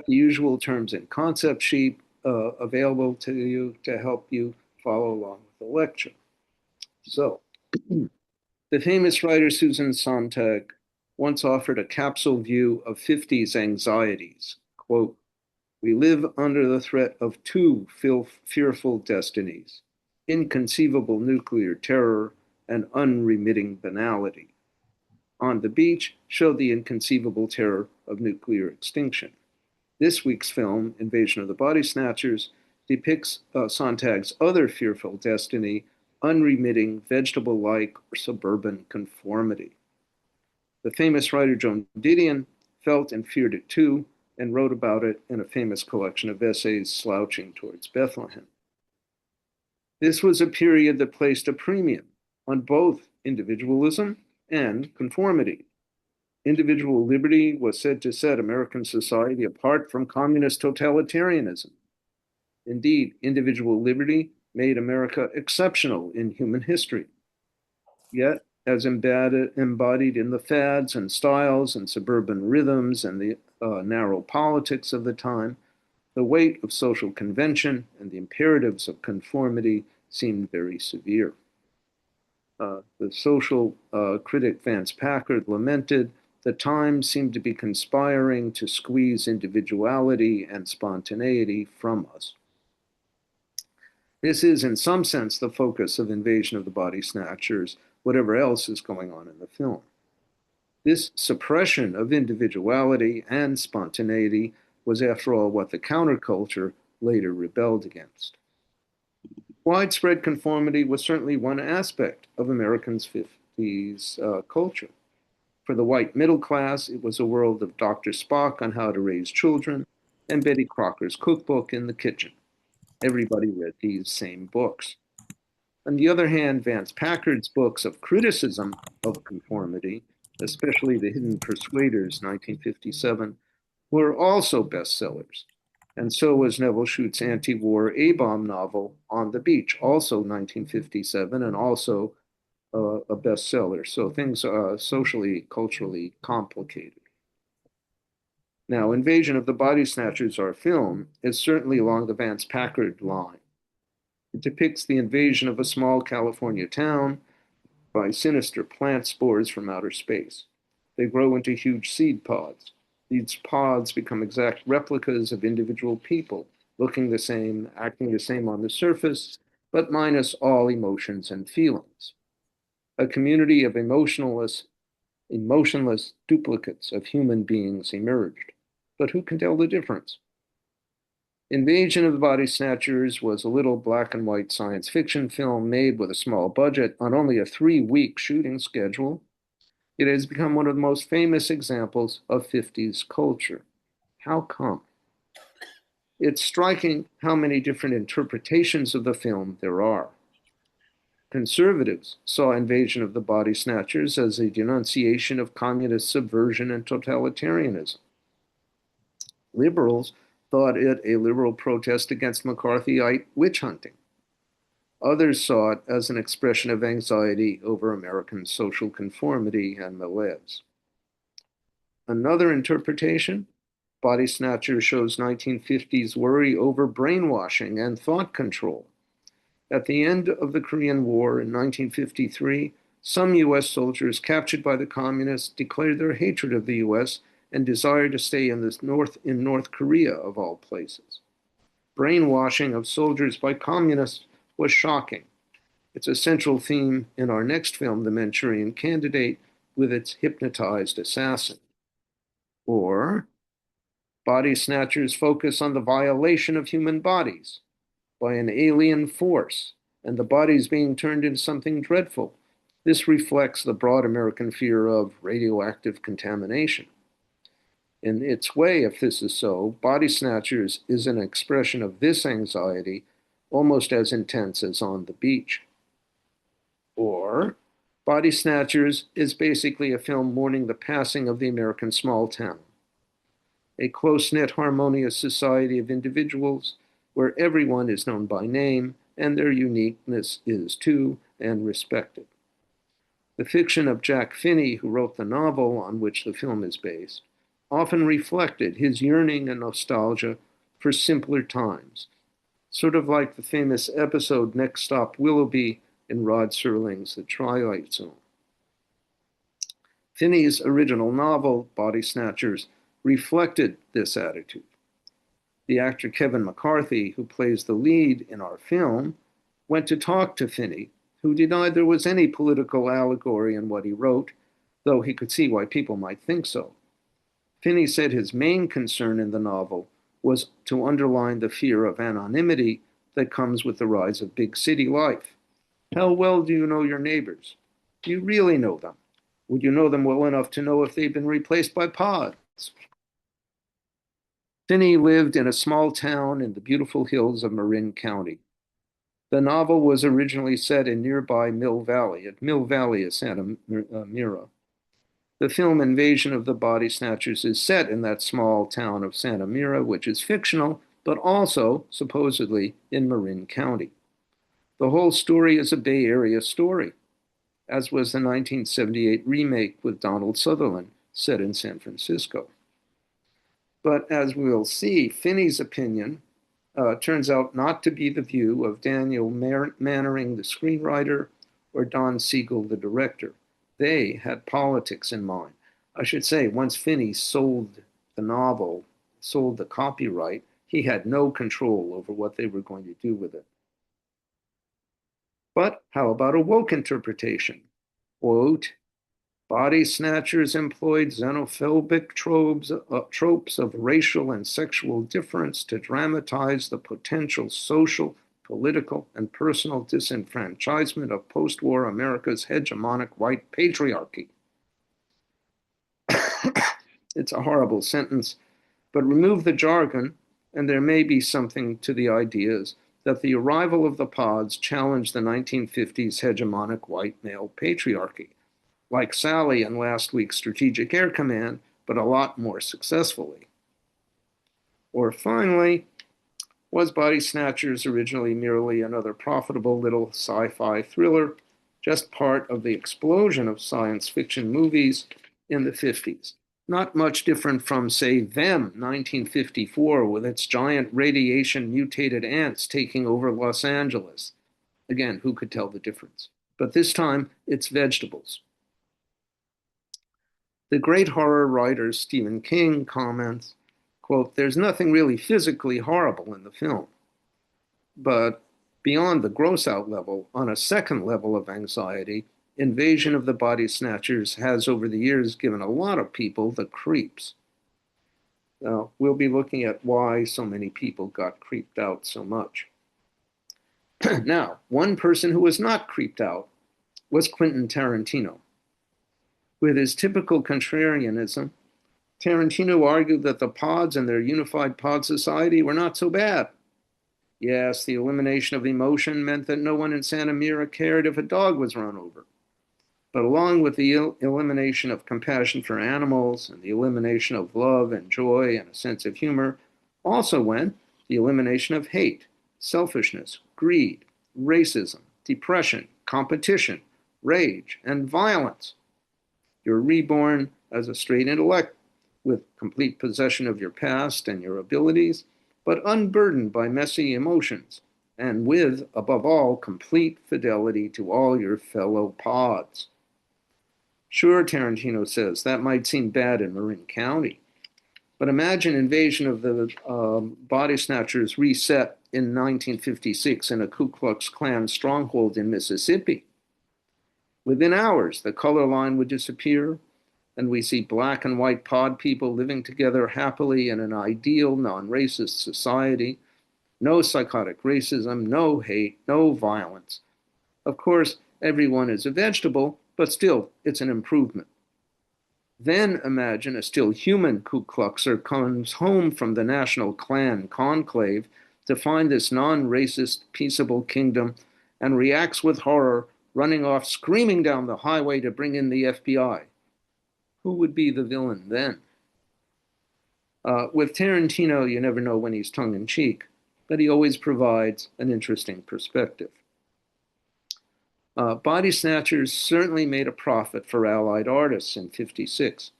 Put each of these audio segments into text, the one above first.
the usual terms and concept sheet available to you to help you follow along with the lecture. So, the famous writer Susan Sontag once offered a capsule view of 50s anxieties. Quote, "We live under the threat of two fearful destinies, inconceivable nuclear terror and unremitting banality. On the Beach" showed the inconceivable terror of nuclear extinction. This week's film, Invasion of the Body Snatchers, depicts Sontag's other fearful destiny, unremitting, vegetable-like, or suburban conformity. The famous writer Joan Didion felt and feared it too, and wrote about it in a famous collection of essays, Slouching Towards Bethlehem. This was a period that placed a premium on both individualism and conformity. Individual liberty was said to set American society apart from communist totalitarianism. Indeed, individual liberty made America exceptional in human history. Yet, as embodied in the fads and styles and suburban rhythms and the narrow politics of the time, the weight of social convention and the imperatives of conformity seemed very severe. The social critic Vance Packard lamented, "The times seemed to be conspiring to squeeze individuality and spontaneity from us." This is, in some sense, the focus of Invasion of the Body Snatchers, whatever else is going on in the film. This suppression of individuality and spontaneity was, after all, what the counterculture later rebelled against. Widespread conformity was certainly one aspect of Americans' 50s culture. For the white middle class, it was a world of Dr. Spock on how to raise children and Betty Crocker's cookbook in the kitchen. Everybody read these same books. On the other hand, Vance Packard's books of criticism of conformity, especially The Hidden Persuaders, 1957, were also bestsellers. And so was Nevil Shute's anti-war A-bomb novel, On the Beach, also 1957, and also a bestseller. So things are socially, culturally complicated. Now, Invasion of the Body Snatchers, our film, is certainly along the Vance Packard line. It depicts the invasion of a small California town by sinister plant spores from outer space. They grow into huge seed pods. These pods become exact replicas of individual people, looking the same, acting the same on the surface, but minus all emotions and feelings. A community of emotionless duplicates of human beings emerged. But who can tell the difference? Invasion of the Body Snatchers was a little black and white science fiction film made with a small budget on only a 3-week shooting schedule. It has become one of the most famous examples of 50s culture. How come? It's striking how many different interpretations of the film there are. Conservatives saw Invasion of the Body Snatchers as a denunciation of communist subversion and totalitarianism. Liberals thought it a liberal protest against McCarthyite witch hunting. Others saw it as an expression of anxiety over American social conformity and malaise. Another interpretation, Body Snatchers shows 1950s worry over brainwashing and thought control. At the end of the Korean War in 1953, some U.S. soldiers captured by the communists declared their hatred of the U.S. and desired to stay in North Korea, of all places. Brainwashing of soldiers by communists was shocking. It's a central theme in our next film, The Manchurian Candidate, with its hypnotized assassin. Or Body Snatchers focus on the violation of human bodies by an alien force and the bodies being turned into something dreadful. This reflects the broad American fear of radioactive contamination. In its way, if this is so, Body Snatchers is an expression of this anxiety almost as intense as On the Beach. Or Body Snatchers is basically a film mourning the passing of the American small town, a close-knit, harmonious society of individuals where everyone is known by name and their uniqueness is too and respected. The fiction of Jack Finney, who wrote the novel on which the film is based, often reflected his yearning and nostalgia for simpler times, sort of like the famous episode Next Stop Willoughby in Rod Serling's The Twilight Zone. Finney's original novel, Body Snatchers, reflected this attitude. The actor Kevin McCarthy, who plays the lead in our film, went to talk to Finney, who denied there was any political allegory in what he wrote, though he could see why people might think so. Finney said his main concern in the novel was to underline the fear of anonymity that comes with the rise of big city life. How well do you know your neighbors? Do you really know them? Would you know them well enough to know if they've been replaced by pods? Finney lived in a small town in the beautiful hills of Marin County. The novel was originally set in nearby Mill Valley, at Mill Valley of Santa Mira. The film Invasion of the Body Snatchers is set in that small town of Santa Mira, which is fictional, but also, supposedly, in Marin County. The whole story is a Bay Area story, as was the 1978 remake with Donald Sutherland, set in San Francisco. But as we'll see, Finney's opinion turns out not to be the view of Daniel Mannering, the screenwriter, or Don Siegel, the director. They had politics in mind. I should say, once Finney sold the novel, sold the copyright, he had no control over what they were going to do with it. But how about a woke interpretation? Quote, Body Snatchers employed xenophobic tropes of racial and sexual difference to dramatize the potential social, political, and personal disenfranchisement of post-war America's hegemonic white patriarchy. It's a horrible sentence, but remove the jargon, and there may be something to the ideas that the arrival of the pods challenged the 1950s hegemonic white male patriarchy, like Sally in last week's Strategic Air Command, but a lot more successfully. Or finally, was Body Snatchers originally merely another profitable little sci-fi thriller, just part of the explosion of science fiction movies in the 50s? Not much different from, say, Them, 1954, with its giant radiation-mutated ants taking over Los Angeles. Again, who could tell the difference? But this time, it's vegetables. The great horror writer Stephen King comments, quote, there's nothing really physically horrible in the film, but beyond the gross-out level, on a second level of anxiety, Invasion of the Body Snatchers has over the years given a lot of people the creeps. Now, we'll be looking at why so many people got creeped out so much. Now, one person who was not creeped out was Quentin Tarantino. With his typical contrarianism, Tarantino argued that the pods and their unified pod society were not so bad. Yes, the elimination of emotion meant that no one in Santa Mira cared if a dog was run over. But along with the elimination of compassion for animals and the elimination of love and joy and a sense of humor, also went the elimination of hate, selfishness, greed, racism, depression, competition, rage, and violence. You're reborn as a straight intellect with complete possession of your past and your abilities, but unburdened by messy emotions, and with, above all, complete fidelity to all your fellow pods. Sure, Tarantino says, that might seem bad in Marin County, but imagine Invasion of the Body Snatchers reset in 1956 in a Ku Klux Klan stronghold in Mississippi. Within hours, the color line would disappear, and we see black and white pod people living together happily in an ideal, non-racist society. No psychotic racism, no hate, no violence. Of course, everyone is a vegetable, but still, it's an improvement. Then imagine a still human Ku Kluxer comes home from the National Klan conclave to find this non-racist, peaceable kingdom and reacts with horror, running off screaming down the highway to bring in the FBI. Who would be the villain then? With Tarantino, you never know when he's tongue-in-cheek, but he always provides an interesting perspective. Body Snatchers certainly made a profit for Allied artists in '56.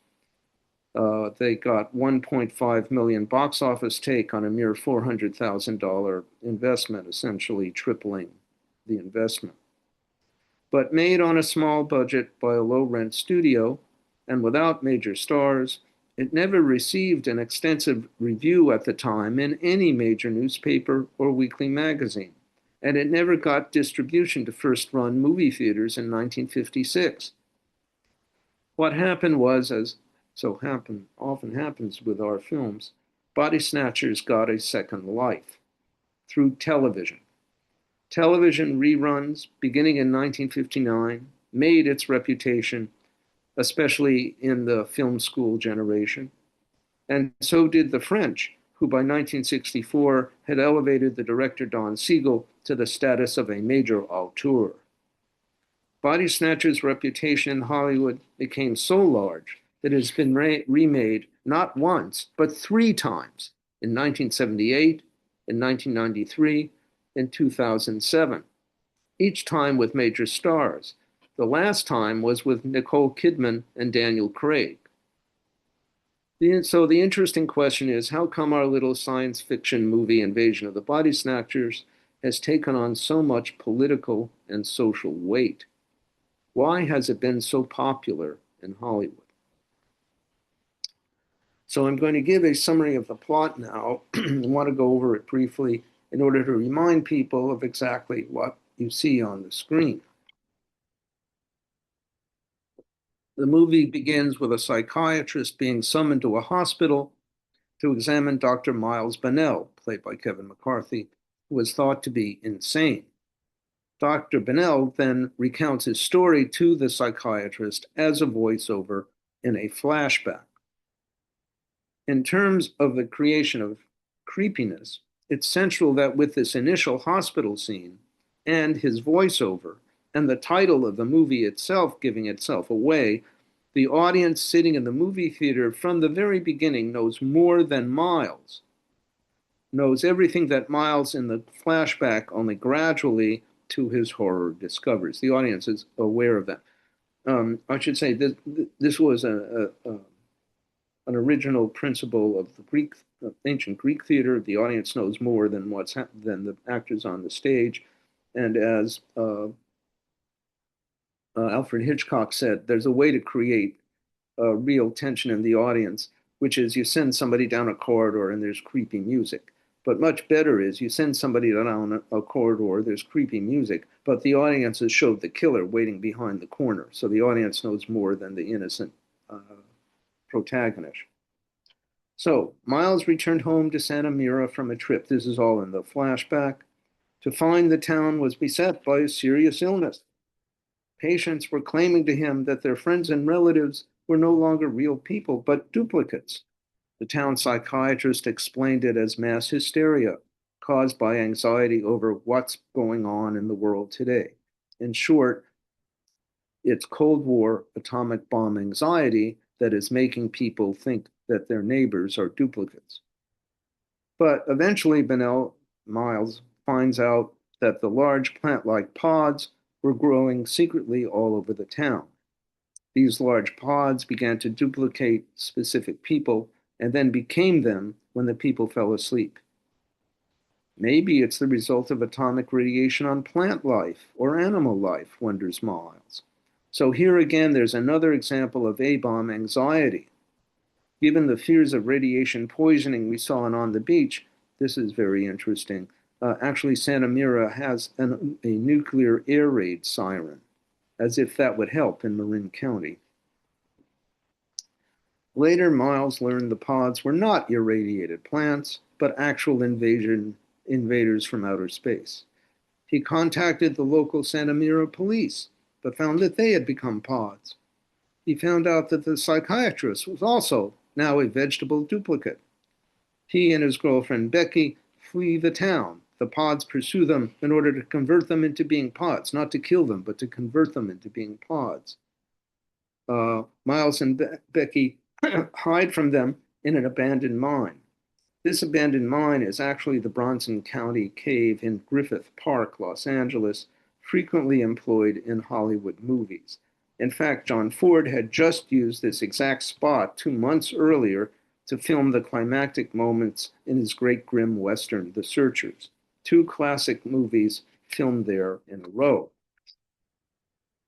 They got 1.5 million box office take on a mere $400,000 investment, essentially tripling the investment. But made on a small budget by a low-rent studio and without major stars, it never received an extensive review at the time in any major newspaper or weekly magazine, and it never got distribution to first-run movie theaters in 1956. What happened was, as often happens with our films, Body Snatchers got a second life through television. Television reruns, beginning in 1959, made its reputation, especially in the film school generation. And so did the French, who by 1964 had elevated the director Don Siegel to the status of a major auteur. Body Snatchers' reputation in Hollywood became so large that it has been remade not once, but 3 times, in 1978, in 1993, and 2007, each time with major stars. The last time was with Nicole Kidman and Daniel Craig. So the interesting question is, how come our little science fiction movie Invasion of the Body Snatchers has taken on so much political and social weight? Why has it been so popular in Hollywood? So I'm going to give a summary of the plot now. I want to go over it briefly in order to remind people of exactly what you see on the screen. The movie begins with a psychiatrist being summoned to a hospital to examine Dr. Miles Bennell, played by Kevin McCarthy, who was thought to be insane. Dr. Bennell then recounts his story to the psychiatrist as a voiceover in a flashback. In terms of the creation of creepiness, it's central that with this initial hospital scene and his voiceover and the title of the movie itself giving itself away, the audience sitting in the movie theater from the very beginning knows more than Miles, knows everything that Miles in the flashback only gradually to his horror discovers. The audience is aware of that. I should say this was an original principle of the ancient Greek theater. The audience knows more than than the actors on the stage, and as Alfred Hitchcock said, there's a way to create real tension in the audience, which is you send somebody down a corridor and there's creepy music. But much better is you send somebody down a corridor, there's creepy music, but the audience has showed the killer waiting behind the corner. So the audience knows more than the innocent protagonist. So Miles returned home to Santa Mira from a trip. This is all in the flashback, to find the town was beset by a serious illness. Patients were claiming to him that their friends and relatives were no longer real people, but duplicates. The town psychiatrist explained it as mass hysteria caused by anxiety over what's going on in the world today. In short, it's Cold War atomic bomb anxiety that is making people think that their neighbors are duplicates. But eventually, Miles finds out that the large plant-like pods were growing secretly all over the town. These large pods began to duplicate specific people and then became them when the people fell asleep. Maybe it's the result of atomic radiation on plant life or animal life, wonders Miles. So here again, there's another example of A-bomb anxiety. Given the fears of radiation poisoning we saw On the Beach, this is very interesting. Actually, Santa Mira has a nuclear air raid siren, as if that would help in Marin County. Later, Miles learned the pods were not irradiated plants, but actual invaders from outer space. He contacted the local Santa Mira police, but found that they had become pods. He found out that the psychiatrist was also now a vegetable duplicate. He and his girlfriend Becky flee the town. The pods pursue them in order to convert them into being pods, not to kill them, but to convert them into being pods. Miles and Becky hide from them in an abandoned mine. This abandoned mine is actually the Bronson County Cave in Griffith Park, Los Angeles, frequently employed in Hollywood movies. In fact, John Ford had just used this exact spot 2 months earlier to film the climactic moments in his great grim Western, The Searchers, 2 classic movies filmed there in a row.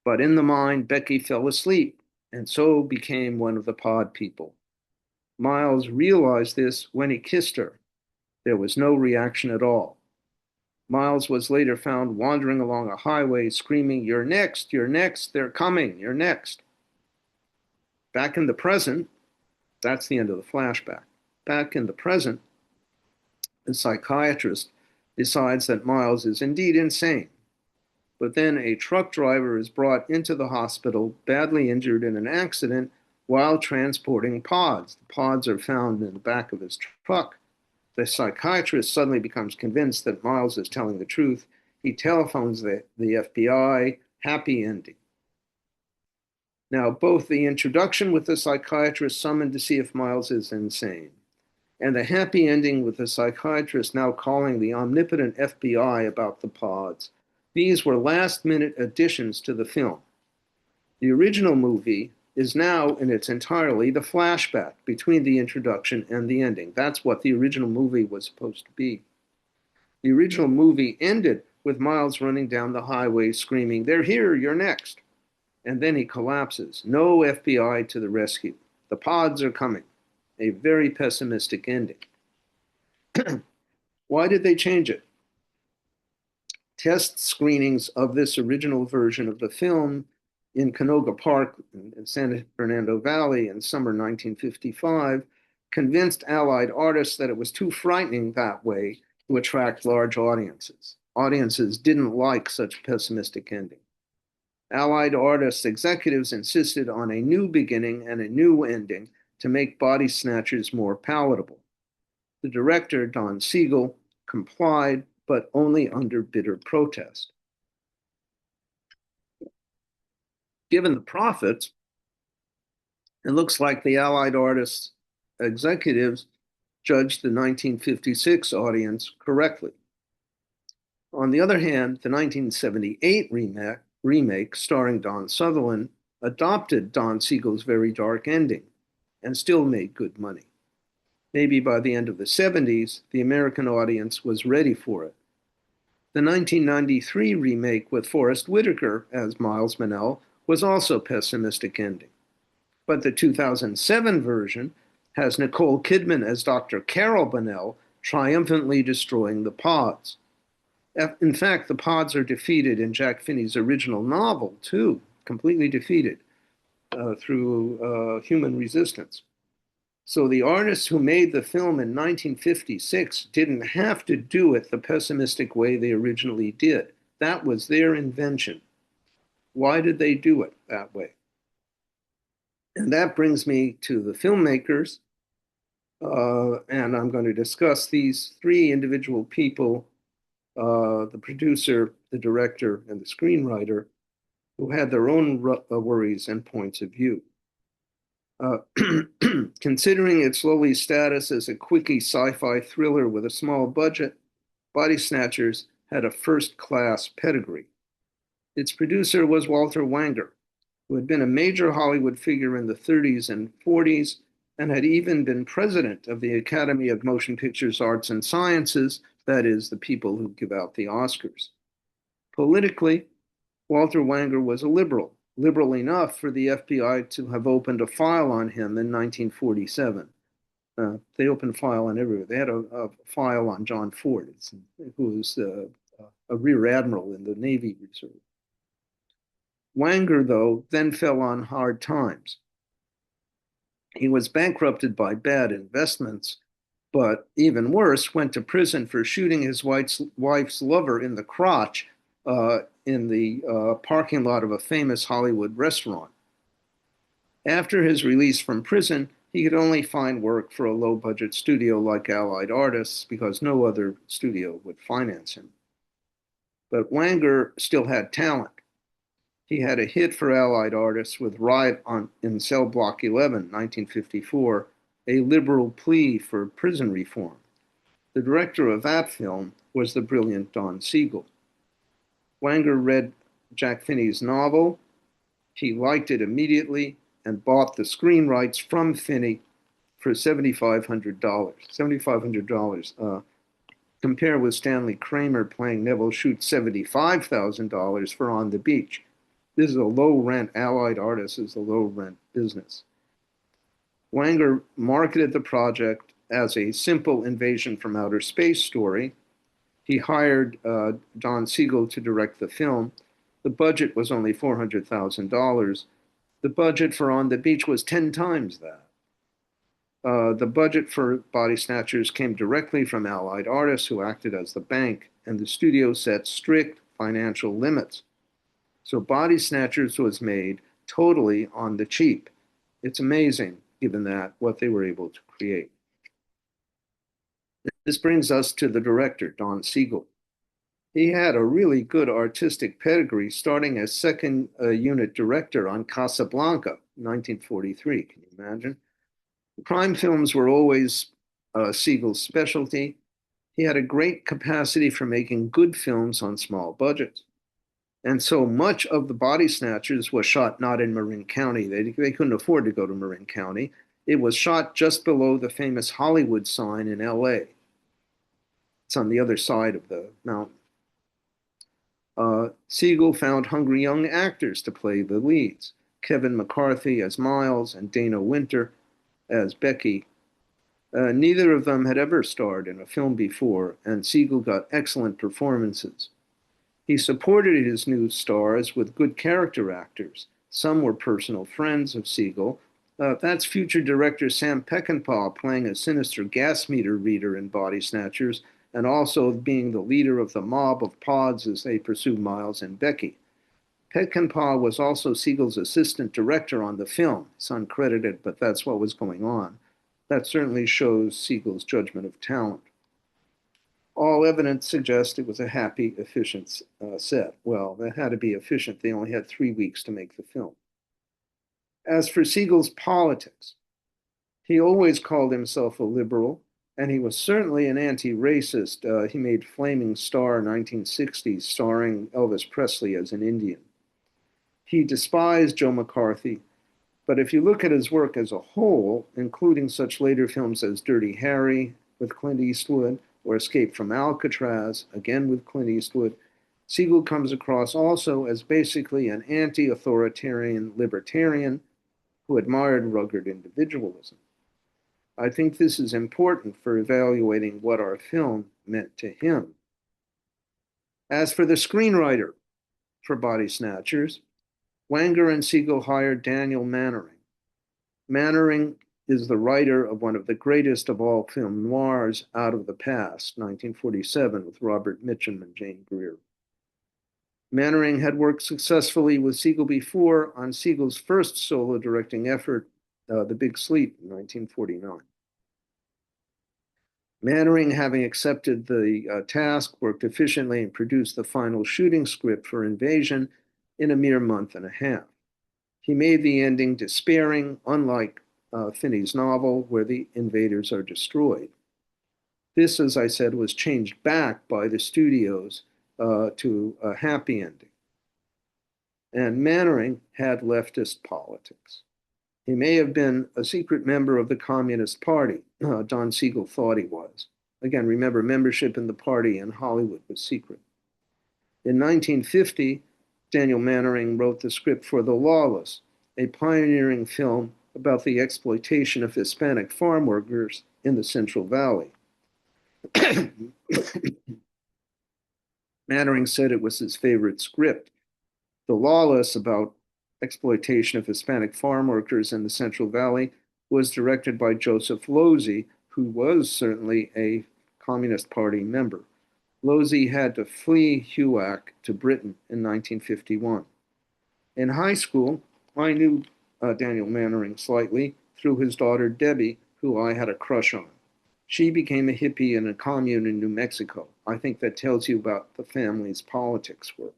But in the mine, Becky fell asleep and so became one of the pod people. Miles realized this when he kissed her. There was no reaction at all. Miles was later found wandering along a highway screaming, "You're next, you're next, they're coming, you're next." Back in the present, that's the end of the flashback. Back in the present, the psychiatrist decides that Miles is indeed insane. But then a truck driver is brought into the hospital, badly injured in an accident, while transporting pods. The pods are found in the back of his truck. The psychiatrist suddenly becomes convinced that Miles is telling the truth. He telephones the FBI. Happy ending. Now, both the introduction with the psychiatrist summoned to see if Miles is insane, and the happy ending with the psychiatrist now calling the omnipotent FBI about the pods, these were last-minute additions to the film. The original movie is now in its entirety the flashback between the introduction and the ending. That's what the original movie was supposed to be. The original movie ended with Miles running down the highway screaming, "They're here, you're next." And then he collapses. No FBI to the rescue. The pods are coming. A very pessimistic ending. Why did they change it? Test screenings of this original version of the film in Canoga Park in San Fernando Valley in summer 1955 convinced Allied artists that it was too frightening that way to attract large audiences. Audiences didn't like such pessimistic ending. Allied artists executives insisted on a new beginning and a new ending to make Body Snatchers more palatable. The director, Don Siegel, complied, but only under bitter protest. Given the profits, it looks like the Allied artists executives judged the 1956 audience correctly. On the other hand, the 1978 remake starring Don Sutherland adopted Don Siegel's very dark ending and still made good money. Maybe by the end of the 70s, the American audience was ready for it. The 1993 remake with Forrest Whitaker as Miles Monell was also pessimistic ending. But the 2007 version has Nicole Kidman as Dr. Carol Bonnell triumphantly destroying the pods. In fact, the pods are defeated in Jack Finney's original novel, too, completely defeated through human resistance. So the artists who made the film in 1956 didn't have to do it the pessimistic way they originally did. That was their invention. Why did they do it that way? And that brings me to the filmmakers. And I'm going to discuss these 3 individual people, the producer, the director, and the screenwriter, who had their own worries and points of view. Considering its lowly status as a quickie sci-fi thriller with a small budget, Body Snatchers had a first-class pedigree. Its producer was Walter Wanger, who had been a major Hollywood figure in the 30s and 40s and had even been president of the Academy of Motion Pictures Arts and Sciences, that is, the people who give out the Oscars. Politically, Walter Wanger was a liberal enough for the FBI to have opened a file on him in 1947. They opened a file on everyone. They had a file on John Ford, who was a rear admiral in the Navy Reserve. Wanger, though, then fell on hard times. He was bankrupted by bad investments, but even worse, went to prison for shooting his wife's lover in the crotch in the parking lot of a famous Hollywood restaurant. After his release from prison, he could only find work for a low-budget studio like Allied Artists because no other studio would finance him. But Wanger still had talent. He had a hit for Allied Artists with Riot in Cell Block 11, 1954, a liberal plea for prison reform. The director of that film was the brilliant Don Siegel. Wanger read Jack Finney's novel He liked it immediately and bought the screen rights from Finney for $7,500. $7,500. Compare with Stanley Kramer playing Neville Shute $75,000 for On the Beach. This is a low rent, Allied Artists is a low rent business. Wanger marketed the project as a simple invasion from outer space story. He hired Don Siegel to direct the film. The budget was only $400,000. The budget for On the Beach was 10 times that. The budget for Body Snatchers came directly from Allied Artists, who acted as the bank, and the studio set strict financial limits. So Body Snatchers was made totally on the cheap. It's amazing, given that, what they were able to create. This brings us to the director, Don Siegel. He had a really good artistic pedigree, starting as second unit director on Casablanca, 1943. Can you imagine? Crime films were always Siegel's specialty. He had a great capacity for making good films on small budgets. And so much of the Body Snatchers was shot not in Marin County. They couldn't afford to go to Marin County. It was shot just below the famous Hollywood sign in LA. It's on the other side of the mountain. Siegel found hungry young actors to play the leads. Kevin McCarthy as Miles and Dana Winter as Becky. Neither of them had ever starred in a film before, and Siegel got excellent performances. He supported his new stars with good character actors. Some were personal friends of Siegel. That's future director Sam Peckinpah playing a sinister gas meter reader in Body Snatchers, and also being the leader of the mob of pods as they pursue Miles and Becky. Peckinpah was also Siegel's assistant director on the film. It's uncredited, but that's what was going on. That certainly shows Siegel's judgment of talent. All evidence suggests it was a happy, efficient set. Well, that had to be efficient. They only had 3 weeks to make the film. As for Siegel's politics, he always called himself a liberal, and he was certainly an anti-racist. He made Flaming Star 1960, starring Elvis Presley as an Indian. He despised Joe McCarthy, but if you look at his work as a whole, including such later films as Dirty Harry with Clint Eastwood, or Escape from Alcatraz, again with Clint Eastwood, Siegel comes across also as basically an anti-authoritarian libertarian who admired rugged individualism. I think this is important for evaluating what our film meant to him. As for the screenwriter for Body Snatchers, Wanger and Siegel hired Daniel Mannering. Mannering is the writer of one of the greatest of all film noirs, Out of the Past, 1947, with Robert Mitchum and Jane Greer. Mannering had worked successfully with Siegel before on Siegel's first solo directing effort, The Big Sleep, in 1949. Mannering, having accepted the task, worked efficiently and produced the final shooting script for Invasion in a mere month and a half. He made the ending despairing, unlike Finney's novel, where the invaders are destroyed. This, as I said, was changed back by the studios to a happy ending. And Mannering had leftist politics. He may have been a secret member of the Communist Party. Don Siegel thought he was. Again, remember, membership in the party in Hollywood was secret. In 1950, Daniel Mannering wrote the script for The Lawless, a pioneering film about the exploitation of Hispanic farm workers in the Central Valley. Mannering said it was his favorite script. The Lawless, about exploitation of Hispanic farm workers in the Central Valley, was directed by Joseph Losey, who was certainly a Communist Party member. Losey had to flee HUAC to Britain in 1951. In high school, I knew Daniel Mannering slightly through his daughter Debbie, who I had a crush on. She became a hippie in a commune in New Mexico. I think that tells you about the family's politics were.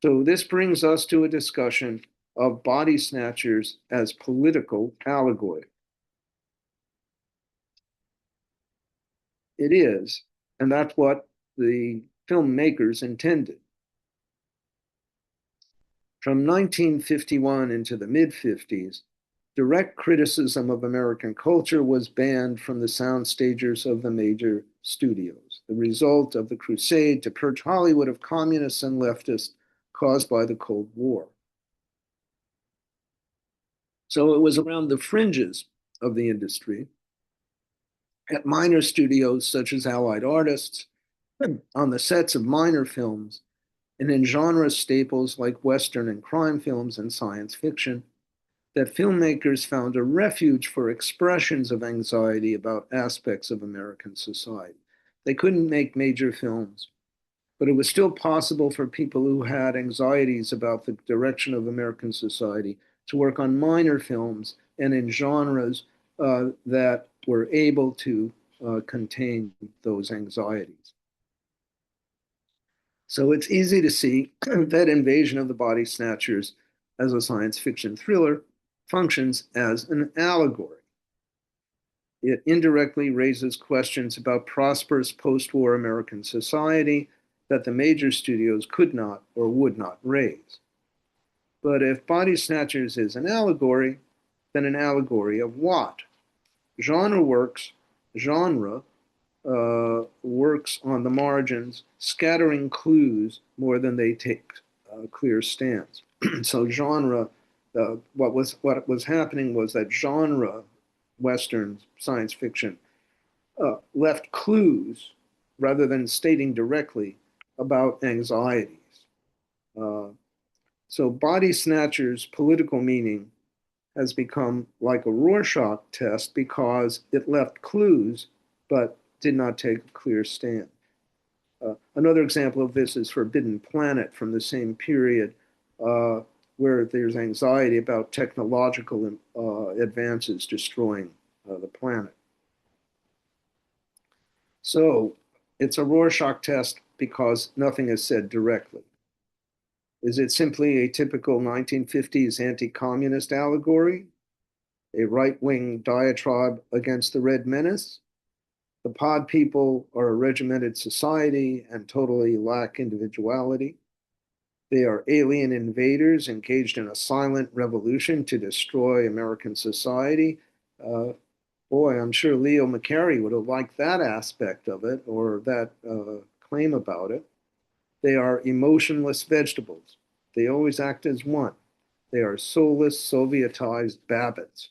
So this brings us to a discussion of Body Snatchers as political allegory. It is, and that's what the filmmakers intended. From 1951 into the mid-50s, direct criticism of American culture was banned from the sound stagers of the major studios, the result of the crusade to purge Hollywood of communists and leftists caused by the Cold War. So it was around the fringes of the industry, at minor studios such as Allied Artists, on the sets of minor films, and in genre staples like Western and crime films and science fiction, that filmmakers found a refuge for expressions of anxiety about aspects of American society. They couldn't make major films, but it was still possible for people who had anxieties about the direction of American society to work on minor films and in genres that were able to contain those anxieties. So it's easy to see that Invasion of the Body Snatchers as a science fiction thriller functions as an allegory. It indirectly raises questions about prosperous post-war American society that the major studios could not or would not raise. But if Body Snatchers is an allegory, then an allegory of what? Genre works on the margins, scattering clues more than they take clear stands. So genre, what was happening was that genre, Western science fiction, left clues rather than stating directly about anxieties. So Body Snatchers' political meaning has become like a Rorschach test because it left clues but did not take a clear stand. Another example of this is Forbidden Planet from the same period, where there's anxiety about technological advances destroying the planet. So it's a Rorschach test because nothing is said directly. Is it simply a typical 1950s anti-communist allegory? A right-wing diatribe against the Red Menace? The pod people are a regimented society and totally lack individuality. They are alien invaders engaged in a silent revolution to destroy American society. Boy, I'm sure Leo McCarey would have liked that aspect of it or that claim about it. They are emotionless vegetables. They always act as one. They are soulless, Sovietized babbits.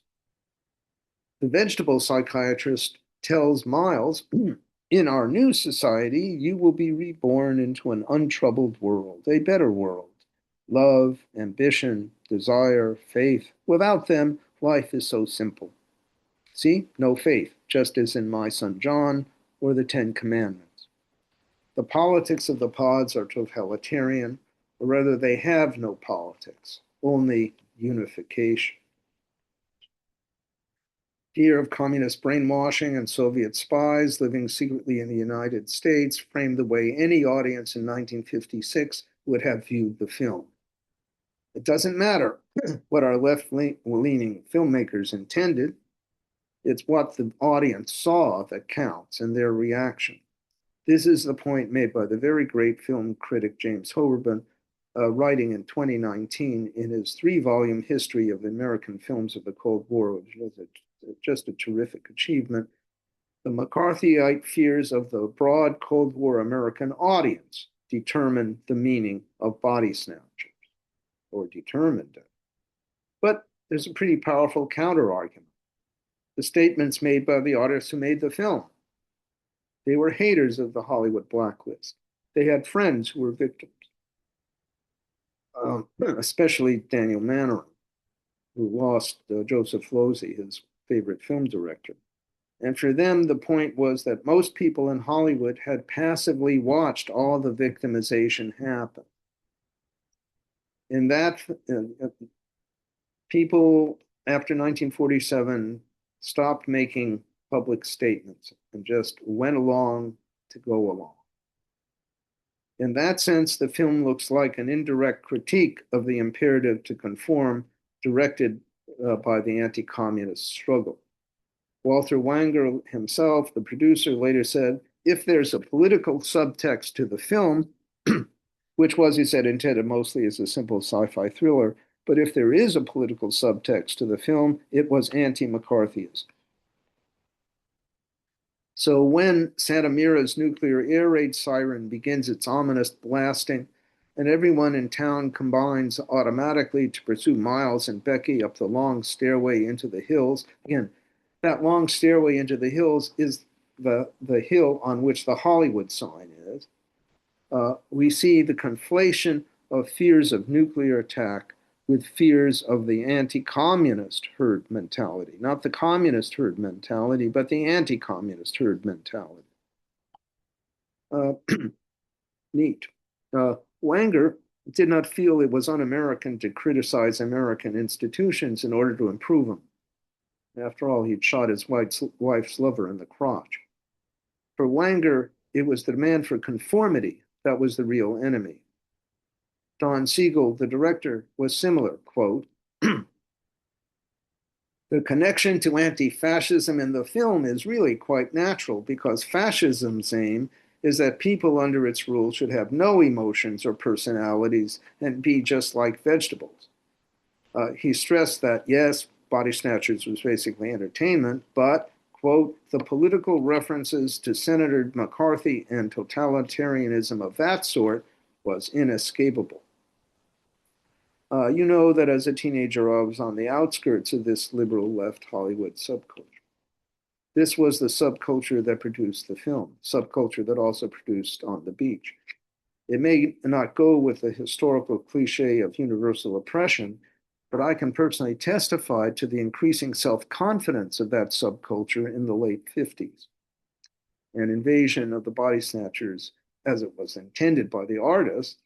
The vegetable psychiatrist tells Miles, in our new society, you will be reborn into an untroubled world, a better world. Love, ambition, desire, faith. Without them, life is so simple. See, no faith, just as in My Son John or the Ten Commandments. The politics of the pods are totalitarian, or rather they have no politics, only unification. Fear of communist brainwashing and Soviet spies living secretly in the United States framed the way any audience in 1956 would have viewed the film. It doesn't matter what our left-leaning filmmakers intended. It's what the audience saw that counts and their reaction. This is the point made by the very great film critic James Hoberman, writing in 2019 in his 3-volume history of American films of the Cold War, which was just a terrific achievement. The McCarthyite fears of the broad Cold War American audience determined the meaning of Body Snatchers, or determined it. But there's a pretty powerful counter-argument. The statements made by the artists who made the film. They were haters of the Hollywood blacklist. They had friends who were victims, especially Daniel Manning, who lost Joseph Losey, his favorite film director. And for them, the point was that most people in Hollywood had passively watched all the victimization happen. And that people after 1947 stopped making public statements and just went along to go along. In that sense, the film looks like an indirect critique of the imperative to conform directed by the anti-communist struggle. Walter Wanger himself, the producer, later said, if there's a political subtext to the film, which was, he said, intended mostly as a simple sci-fi thriller. But if there is a political subtext to the film, it was anti-McCarthyism. So when Santa Mira's nuclear air raid siren begins its ominous blasting, and everyone in town combines automatically to pursue Miles and Becky up the long stairway into the hills. Again, that long stairway into the hills is the hill on which the Hollywood sign is. We see the conflation of fears of nuclear attack with fears of the anti-communist herd mentality. Not the communist herd mentality, but the anti-communist herd mentality. Neat. Wanger did not feel it was un-American to criticize American institutions in order to improve them. After all, he'd shot his wife's lover in the crotch. For Wanger, it was the demand for conformity that was the real enemy. Don Siegel, the director, was similar, quote, "The connection to anti-fascism in the film is really quite natural because fascism's aim is that people under its rule should have no emotions or personalities and be just like vegetables." He stressed that, yes, Body Snatchers was basically entertainment, but, quote, "the political references to Senator McCarthy and totalitarianism of that sort was inescapable." You know that as a teenager, I was on the outskirts of this liberal left Hollywood subculture. This was the subculture that produced the film, subculture that also produced On the Beach. It may not go with the historical cliche of universal oppression, but I can personally testify to the increasing self-confidence of that subculture in the late 50s. An Invasion of the Body Snatchers, as it was intended by the artist,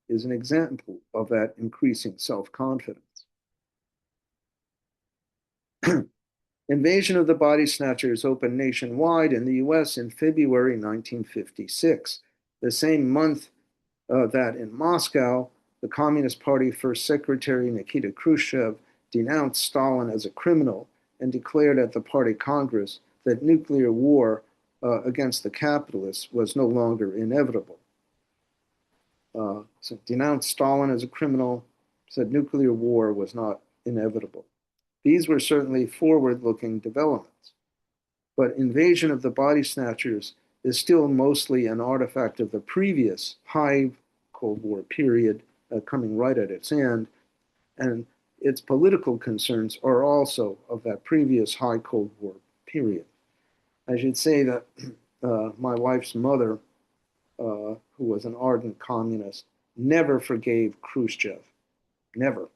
is an example of that increasing self-confidence. Invasion of the Body Snatchers opened nationwide in the US in February 1956, the same month that in Moscow, the Communist Party First Secretary Nikita Khrushchev denounced Stalin as a criminal and declared at the party Congress that nuclear war against the capitalists was no longer inevitable. So denounced Stalin as a criminal, said nuclear war was not inevitable. These were certainly forward-looking developments. But Invasion of the Body Snatchers is still mostly an artifact of the previous high Cold War period coming right at its end, and its political concerns are also of that previous high Cold War period. I should say that my wife's mother, who was an ardent communist, never forgave Khrushchev. Never.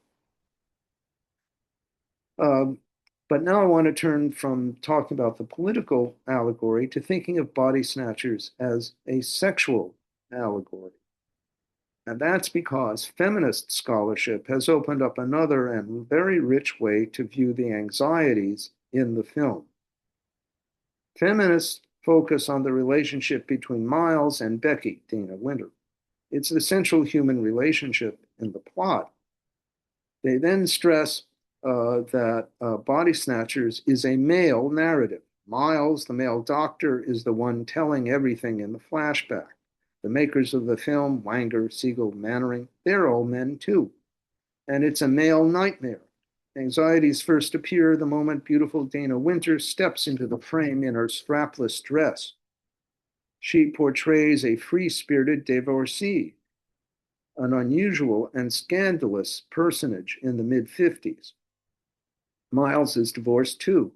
But now I want to turn from talking about the political allegory to thinking of Body Snatchers as a sexual allegory. And that's because feminist scholarship has opened up another and very rich way to view the anxieties in the film. Feminists focus on the relationship between Miles and Becky, Dana Winter. It's the central human relationship in the plot. They then stress that Body Snatchers is a male narrative. Miles, the male doctor, is the one telling everything in the flashback. The makers of the film, Wanger, Siegel, Mannering, they're all men too. And it's a male nightmare. Anxieties first appear the moment beautiful Dana Winter steps into the frame in her strapless dress. She portrays a free-spirited divorcee, an unusual and scandalous personage in the mid-50s. Miles is divorced too.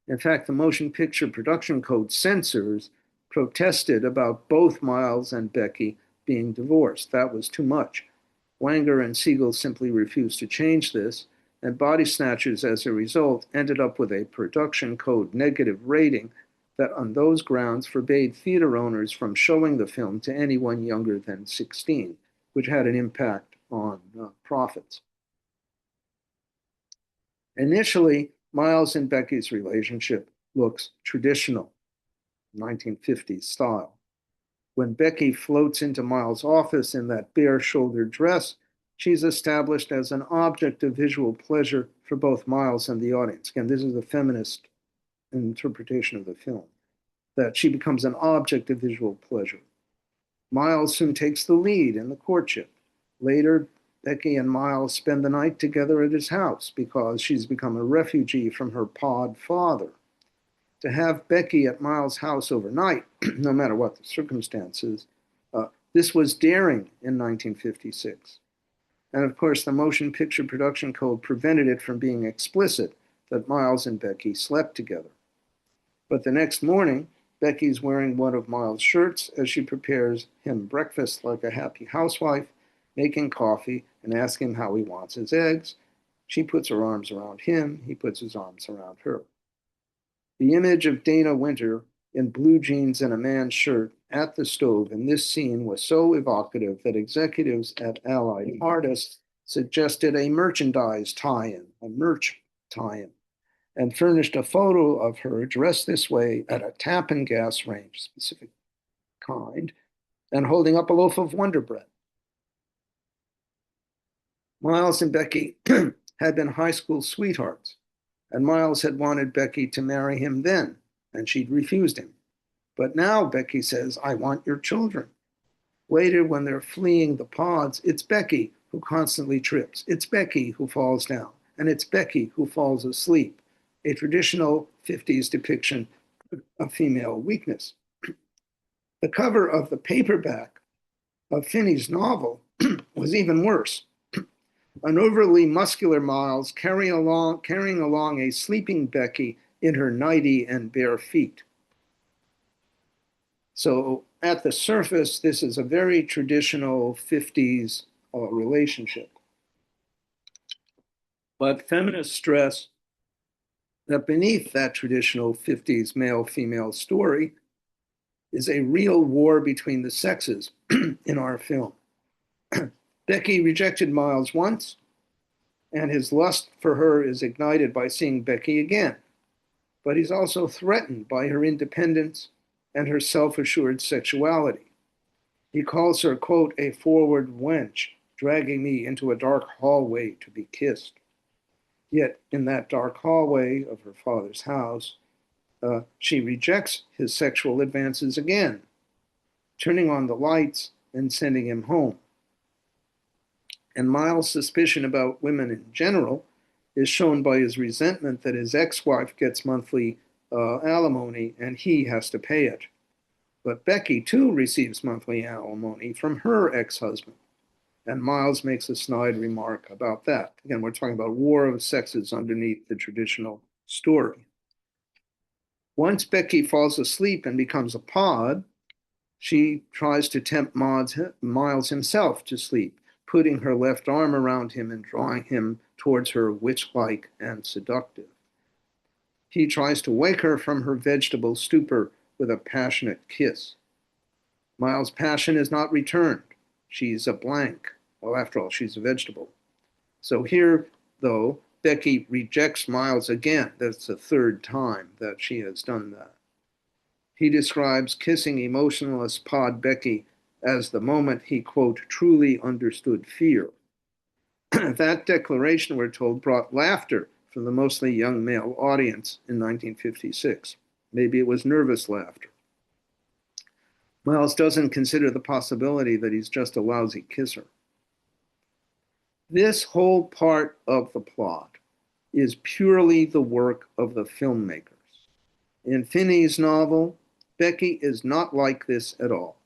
In fact, the Motion Picture Production Code censors protested about both Miles and Becky being divorced. That was too much. Wanger and Siegel simply refused to change this, and Body Snatchers, as a result, ended up with a production code negative rating that on those grounds forbade theater owners from showing the film to anyone younger than 16, which had an impact on profits. Initially, Miles and Becky's relationship looks traditional, 1950s style. When Becky floats into Miles' office in that bare-shouldered dress, she's established as an object of visual pleasure for both Miles and the audience. Again, this is a feminist interpretation of the film, that she becomes an object of visual pleasure. Miles soon takes the lead in the courtship. Later, Becky and Miles spend the night together at his house because she's become a refugee from her pod father. To have Becky at Miles' house overnight, no matter what the circumstances, this was daring in 1956. And of course, the motion picture production code prevented it from being explicit that Miles and Becky slept together. But the next morning, Becky's wearing one of Miles' shirts as she prepares him breakfast like a happy housewife, making coffee and asking him how he wants his eggs. She puts her arms around him, he puts his arms around her. The image of Dana Winter in blue jeans and a man's shirt at the stove in this scene was so evocative that executives at Allied Artists suggested a merchandise tie-in, a merch tie-in, and furnished a photo of her dressed this way at a tap and gas range, specific kind, and holding up a loaf of Wonder Bread. Miles and Becky had been high school sweethearts, and Miles had wanted Becky to marry him then, and she'd refused him. But now Becky says, I want your children. Later, when they're fleeing the pods, it's Becky who constantly trips. It's Becky who falls down, and it's Becky who falls asleep, a traditional 50s depiction of female weakness. The cover of the paperback of Finney's novel was even worse. An overly muscular Miles carrying along a sleeping Becky in her nightie and bare feet. So at the surface, this is a very traditional 50s relationship. But feminists stress that beneath that traditional 50s male-female story is a real war between the sexes in our film. Becky rejected Miles once, and his lust for her is ignited by seeing Becky again. But he's also threatened by her independence and her self-assured sexuality. He calls her, quote, a forward wench, dragging me into a dark hallway to be kissed. Yet in that dark hallway of her father's house, she rejects his sexual advances again, turning on the lights and sending him home. And Miles' suspicion about women in general is shown by his resentment that his ex-wife gets monthly alimony and he has to pay it. But Becky, too, receives monthly alimony from her ex-husband. And Miles makes a snide remark about that. Again, we're talking about war of sexes underneath the traditional story. Once Becky falls asleep and becomes a pod, she tries to tempt Miles himself to sleep, putting her left arm around him and drawing him towards her witch-like and seductive. He tries to wake her from her vegetable stupor with a passionate kiss. Miles' passion is not returned. She's a blank. Well, after all, she's a vegetable. So here, though, Becky rejects Miles again. That's the third time that she has done that. He describes kissing emotionless pod Becky as the moment he, quote, truly understood fear. That declaration, we're told, brought laughter from the mostly young male audience in 1956. Maybe it was nervous laughter. Miles doesn't consider the possibility that he's just a lousy kisser. This whole part of the plot is purely the work of the filmmakers. In Finney's novel, Becky is not like this at all.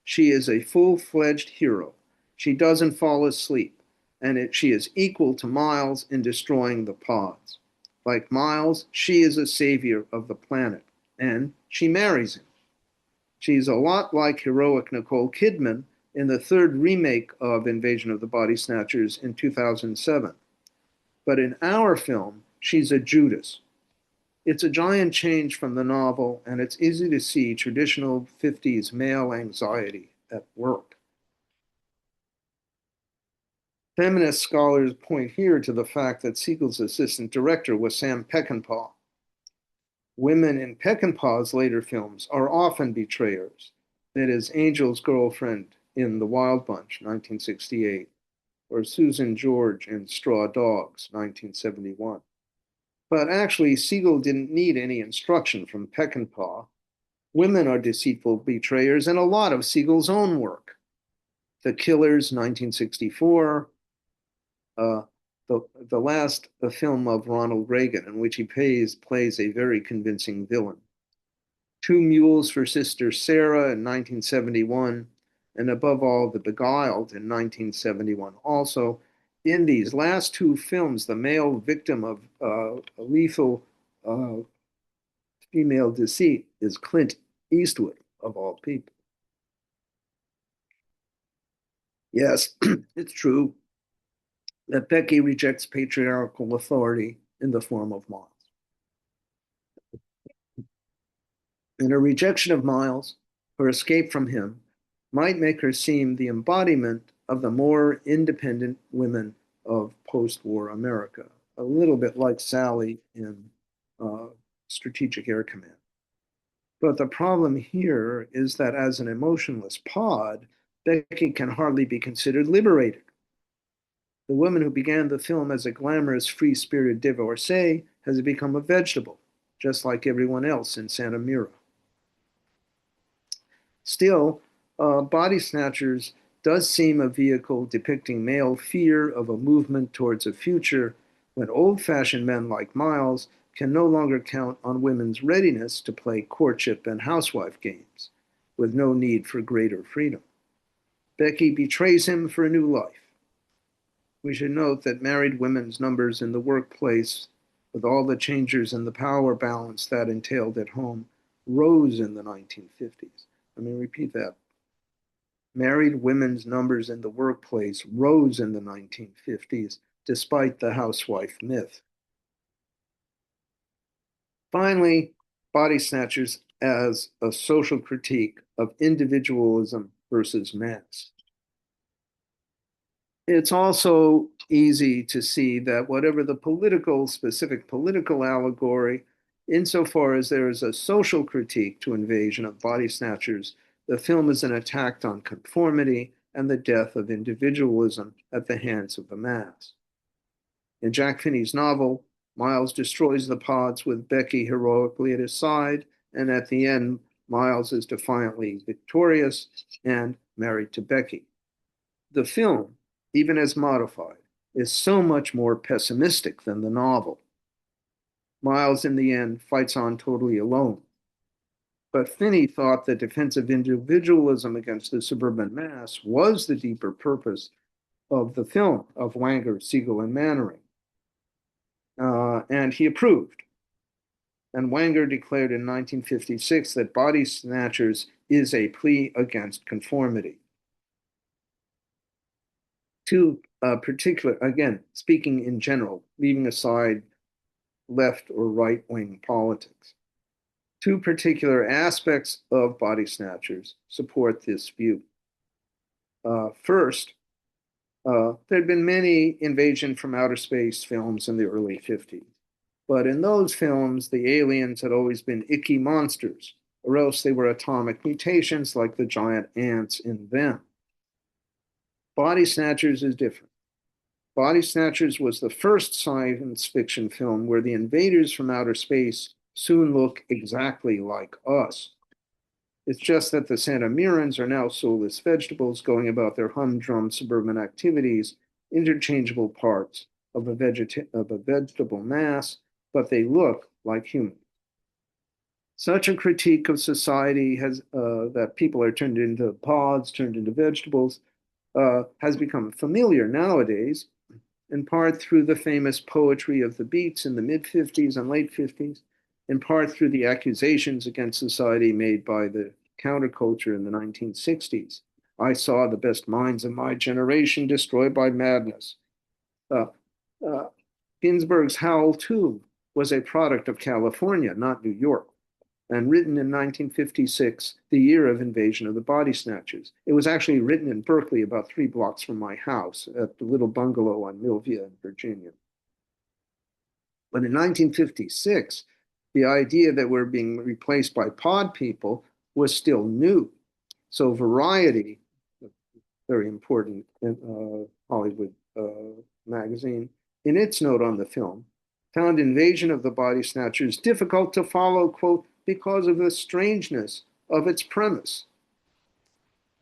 She is a full-fledged hero. She doesn't fall asleep, and she is equal to Miles in destroying the pods. Like Miles, she is a savior of the planet, and she marries him. She's a lot like heroic Nicole Kidman in the third remake of Invasion of the Body Snatchers in 2007. But in our film, she's a Judas. It's a giant change from the novel, and it's easy to see traditional 50s male anxiety at work. Feminist scholars point here to the fact that Siegel's assistant director was Sam Peckinpah. Women in Peckinpah's later films are often betrayers. That is, Angel's girlfriend in The Wild Bunch, 1968, or Susan George in Straw Dogs, 1971. But actually, Siegel didn't need any instruction from Peckinpah. Women are deceitful betrayers in a lot of Siegel's own work. The Killers, 1964. Uh, the last film of Ronald Reagan, in which he plays a very convincing villain. Two Mules for Sister Sarah in 1971, and above all, The Beguiled in 1971. Also, in these last two films, the male victim of a lethal female deceit is Clint Eastwood, of all people. Yes, it's true that Becky rejects patriarchal authority in the form of Miles. And her rejection of Miles, her escape from him, might make her seem the embodiment of the more independent women of post-war America, a little bit like Sally in Strategic Air Command. But the problem here is that as an emotionless pod, Becky can hardly be considered liberated. The woman who began the film as a glamorous, free-spirited divorcee has become a vegetable, just like everyone else in Santa Mira. Still, Body Snatchers does seem a vehicle depicting male fear of a movement towards a future when old-fashioned men like Miles can no longer count on women's readiness to play courtship and housewife games, with no need for greater freedom. Becky betrays him for a new life. We should note that married women's numbers in the workplace, with all the changes in the power balance that entailed at home, rose in the 1950s. Let me repeat that. Married women's numbers in the workplace rose in the 1950s, despite the housewife myth. Finally, Body Snatchers as a social critique of individualism versus mass. It's also easy to see that whatever the specific political allegory, insofar as there is a social critique to Invasion of Body Snatchers, the film is an attack on conformity and the death of individualism at the hands of the mass. In Jack Finney's novel, Miles destroys the pods with Becky heroically at his side, and at the end, Miles is defiantly victorious and married to Becky. The film, even as modified, is so much more pessimistic than the novel. Miles, in the end, fights on totally alone. But Finney thought that defensive individualism against the suburban mass was the deeper purpose of the film of Wanger, Siegel, and Mannering. And he approved. And Wanger declared in 1956 that Body Snatchers is a plea against conformity. Two particular, again, speaking in general, leaving aside left or right-wing politics, two particular aspects of Body Snatchers support this view. First, there had been many invasion from outer space films in the early 50s. But in those films, the aliens had always been icky monsters, or else they were atomic mutations like the giant ants in them. Body Snatchers is different. Body Snatchers was the first science fiction film where the invaders from outer space soon look exactly like us. It's just that the Santa Mirans are now soulless vegetables going about their humdrum suburban activities, interchangeable parts of a vegetable mass, but they look like humans. Such a critique of society that people are turned into pods, turned into vegetables, has become familiar nowadays, in part through the famous poetry of the Beats in the mid-50s and late 50s, in part through the accusations against society made by the counterculture in the 1960s. I saw the best minds of my generation destroyed by madness. Ginsberg's Howl, too, was a product of California, not New York, and written in 1956, the year of Invasion of the Body Snatchers. It was actually written in Berkeley, about 3 blocks from my house, at the little bungalow on Milvia in Virginia. But in 1956, the idea that we're being replaced by pod people was still new. So Variety, a very important Hollywood magazine, in its note on the film, found Invasion of the Body Snatchers difficult to follow, quote, because of the strangeness of its premise.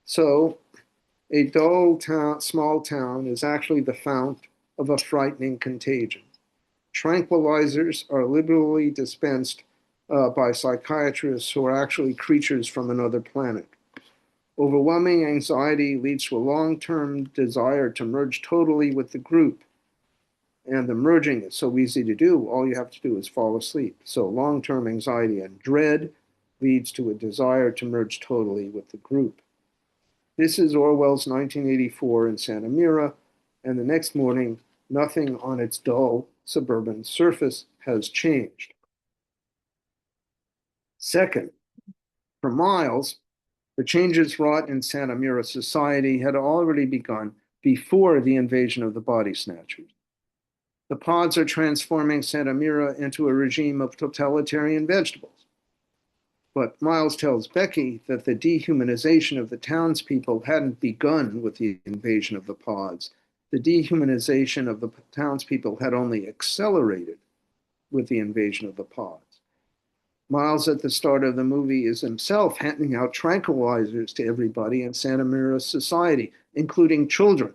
So A dull town, small town is actually the fount of a frightening contagion. Tranquilizers are liberally dispensed by psychiatrists who are actually creatures from another planet. Overwhelming anxiety leads to a long-term desire to merge totally with the group. And the merging is so easy to do. All you have to do is fall asleep. So long-term anxiety and dread leads to a desire to merge totally with the group. This is Orwell's 1984 in Santa Mira, and the next morning, nothing on its dull suburban surface has changed. Second, for Miles, the changes wrought in Santa Mira society had already begun before the invasion of the Body Snatchers. The pods are transforming Santa Mira into a regime of totalitarian vegetables. But Miles tells Becky that the dehumanization of the townspeople hadn't begun with the invasion of the pods. The dehumanization of the townspeople had only accelerated with the invasion of the pods. Miles, at the start of the movie, is himself handing out tranquilizers to everybody in Santa Mira society, including children.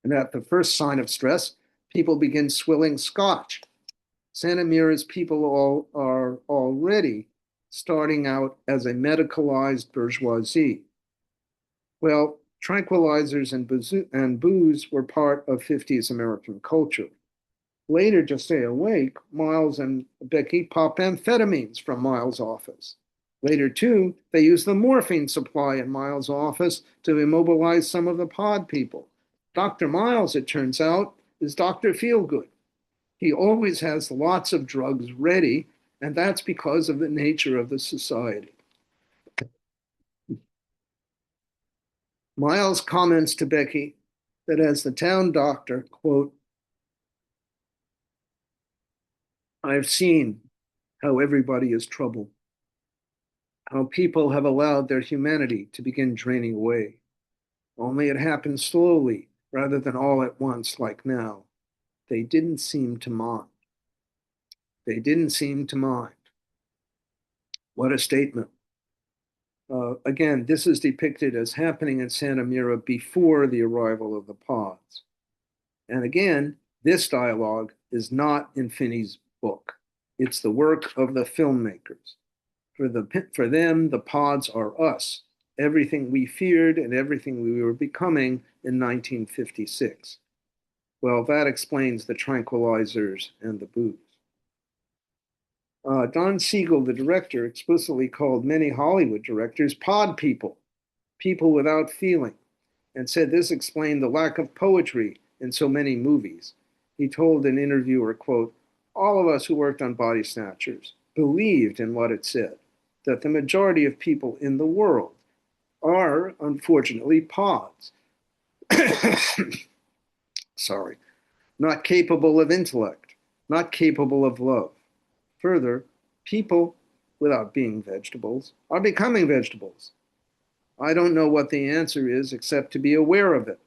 And at the first sign of stress, people begin swilling scotch. Santa Mira's people are already starting out as a medicalized bourgeoisie. Well, tranquilizers and booze were part of 50s American culture. Later, to stay awake, Miles and Becky pop amphetamines from Miles' office. Later, too, they use the morphine supply in Miles' office to immobilize some of the pod people. Dr. Miles, it turns out, is Dr. Feelgood. He always has lots of drugs ready, and that's because of the nature of the society. Miles comments to Becky that as the town doctor, quote, I've seen how everybody is troubled, how people have allowed their humanity to begin draining away. Only it happened slowly rather than all at once like now. They didn't seem to mind. They didn't seem to mind. What a statement. Again, this is depicted as happening in Santa Mira before the arrival of the pods. And again, this dialogue is not in Finney's book. It's the work of the filmmakers. For them, the pods are us, everything we feared and everything we were becoming in 1956. Well, that explains the tranquilizers and the booze. Don Siegel, the director, explicitly called many Hollywood directors pod people, people without feeling, and said this explained the lack of poetry in so many movies. He told an interviewer, quote, all of us who worked on Body Snatchers believed in what it said, that the majority of people in the world are, unfortunately, pods. Sorry, not capable of intellect, not capable of love. Further, people, without being vegetables, are becoming vegetables. I don't know what the answer is except to be aware of it.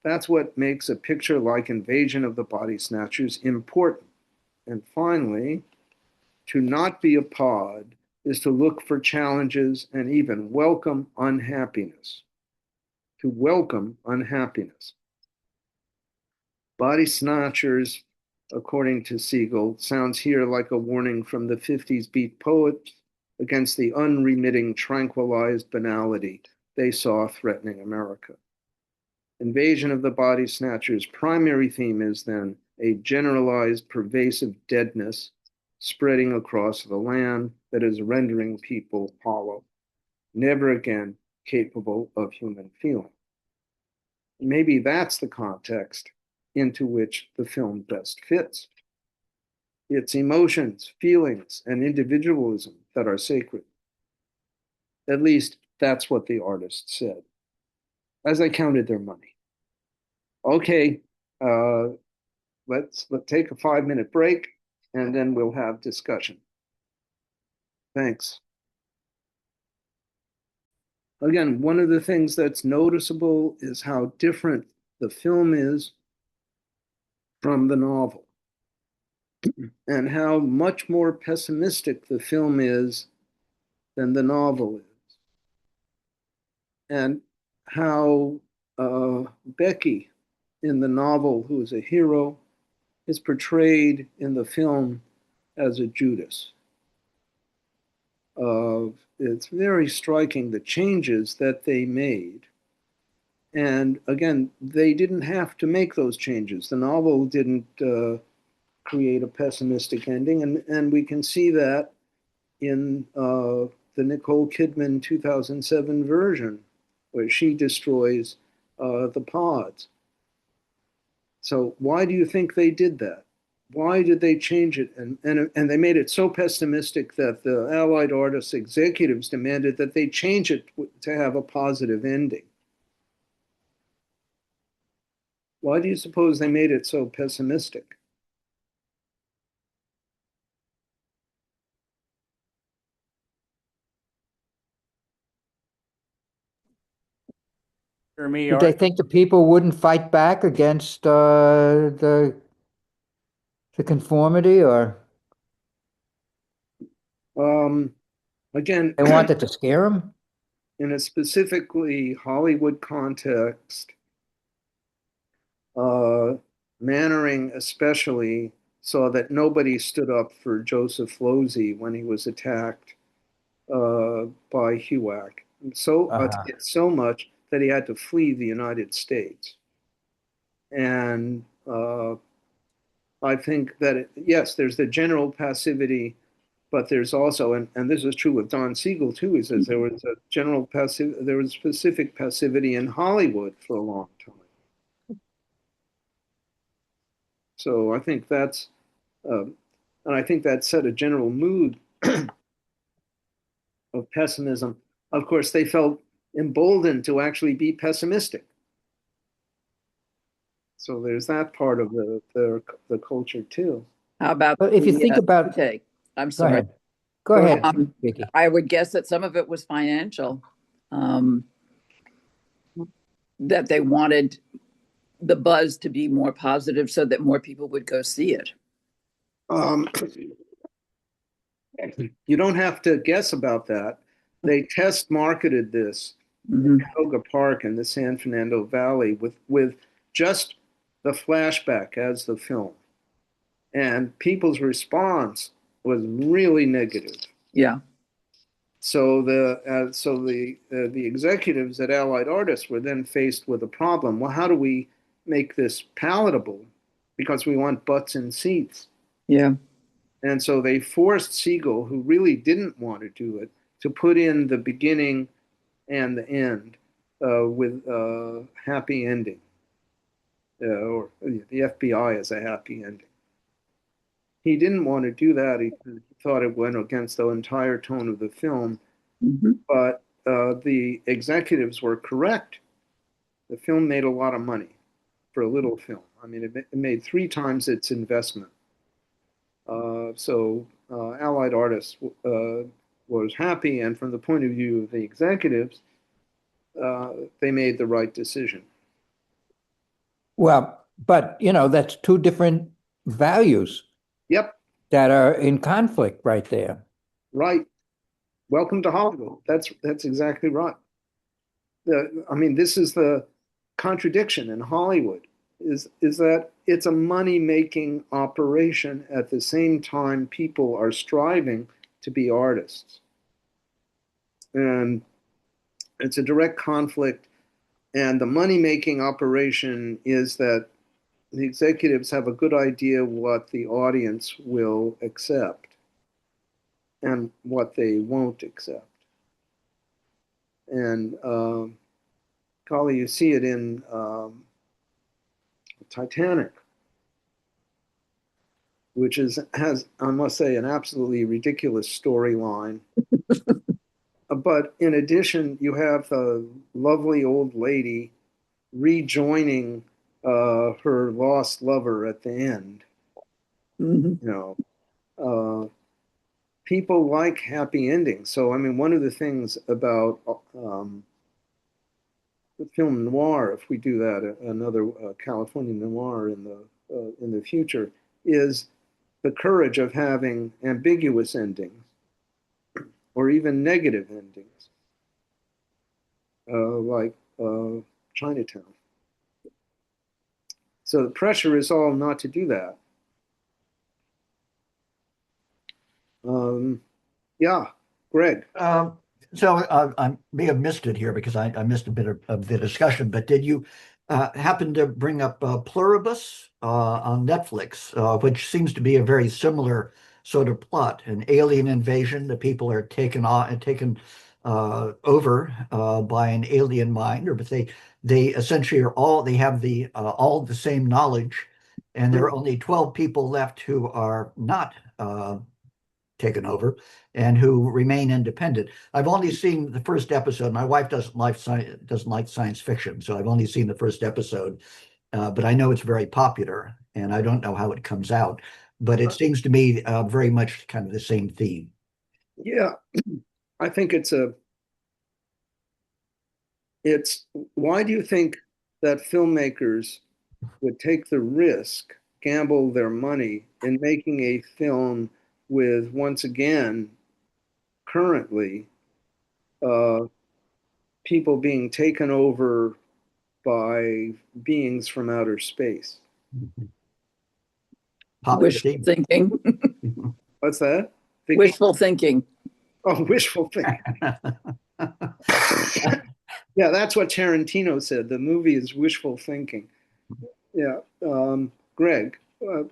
That's what makes a picture like Invasion of the Body Snatchers important. And finally, to not be a pod is to look for challenges and even welcome unhappiness. To welcome unhappiness. Body Snatchers, according to Siegel, sounds here like a warning from the 50s beat poets against the unremitting, tranquilized banality they saw threatening America. Invasion of the Body Snatchers' primary theme is then a generalized, pervasive deadness spreading across the land that is rendering people hollow, never again capable of human feeling. Maybe that's the context into which the film best fits. It's emotions, feelings, and individualism that are sacred. At least that's what the artist said, as I counted their money. Okay, let's take a 5-minute break, and then we'll have discussion. Thanks. Again, one of the things that's noticeable is how different the film is from the novel, and how much more pessimistic the film is than the novel is. and how Becky in the novel, who is a hero, is portrayed in the film as a Judas. It's very striking the changes that they made. And again, they didn't have to make those changes. The novel didn't create a pessimistic ending, and we can see that in the Nicole Kidman 2007 version, where she destroys the pods. So why do you think they did that? Why did they change it? And they made it so pessimistic that the Allied artists executives demanded that they change it to have a positive ending. Why do you suppose they made it so pessimistic? Jeremy, Did they think the people wouldn't fight back against the conformity, or Um, again, they wanted to scare them? in a specifically Hollywood context, uh, Mannering especially saw that nobody stood up for Joseph Losey when he was attacked by HUAC. So Uh-huh. so much that he had to flee the United States. And I think that yes, there's the general passivity, but there's also, and this is true with Don Siegel too. He says there was a general passive, there was specific passivity in Hollywood for a long time. So I think that's, and I think that set a general mood of pessimism. Of course, they felt emboldened to actually be pessimistic. So there's that part of the culture too. How about But if you the think about, okay? I'm go sorry. ahead. Go Go ahead, ahead. Vicky. I would guess that some of it was financial, um, that they wanted the buzz to be more positive so that more people would go see it. Um, you don't have to guess about that. They test marketed this in Mhm. Canoga Park in the San Fernando Valley with just the flashback as the film. And people's response was really negative. Yeah. So the executives at Allied Artists were then faced with a problem. Well, how do we make this palatable? Because we want butts in seats. Yeah. And so they forced Siegel, who really didn't want to do it, to put in the beginning and the end with a happy ending, or the FBI as a happy ending. He didn't want to do that. He thought it went against the entire tone of the film, Mhm. but the executives were correct. The film made a lot of money for a little film. I mean, it made 3 times its investment. So Allied Artists was happy, and from the point of view of the executives, they made the right decision. Well, but that's two different values Yep, that are in conflict right there. right. Welcome to Hollywood. That's exactly right. I mean, this is the contradiction in Hollywood is that it's a money-making operation. At the same time, people are striving to be artists. And it's a direct conflict. And the money-making operation is that the executives have a good idea what the audience will accept and what they won't accept. And golly, you see it in Titanic, which has, I must say, an absolutely ridiculous storyline. But in addition, you have a lovely old lady rejoining her lost lover at the end. Mhm. You know, uh, people like happy endings. So, I mean, one of the things about the film noir, if we do that, another California noir in the future, is the courage of having ambiguous endings or even negative endings. like Chinatown. So the pressure is all not to do that. Yeah, Greg. I may have missed it here because I missed a bit of the discussion, but did you happen to bring up Pluribus on Netflix, which seems to be a very similar sort of plot, an alien invasion. The people are taken over by an alien mind, but they essentially they have the all the same knowledge, and there are only 12 people left who are not taken over and who remain independent. I've only seen the first episode. My wife doesn't like science fiction, so I've only seen the first episode. But I know it's very popular, and I don't know how it comes out. But it seems to me very much kind of the same theme. Yeah, I think it's why do you think that filmmakers would take the risk, gamble their money in making a film with, once again, currently, uh, people being taken over by beings from outer space? Popular Wishful theme. thinking. What's that? Thinking? Wishful thinking. Oh, wishful thinking. Yeah, that's what Tarantino said. The movie is wishful thinking. Yeah. Greg,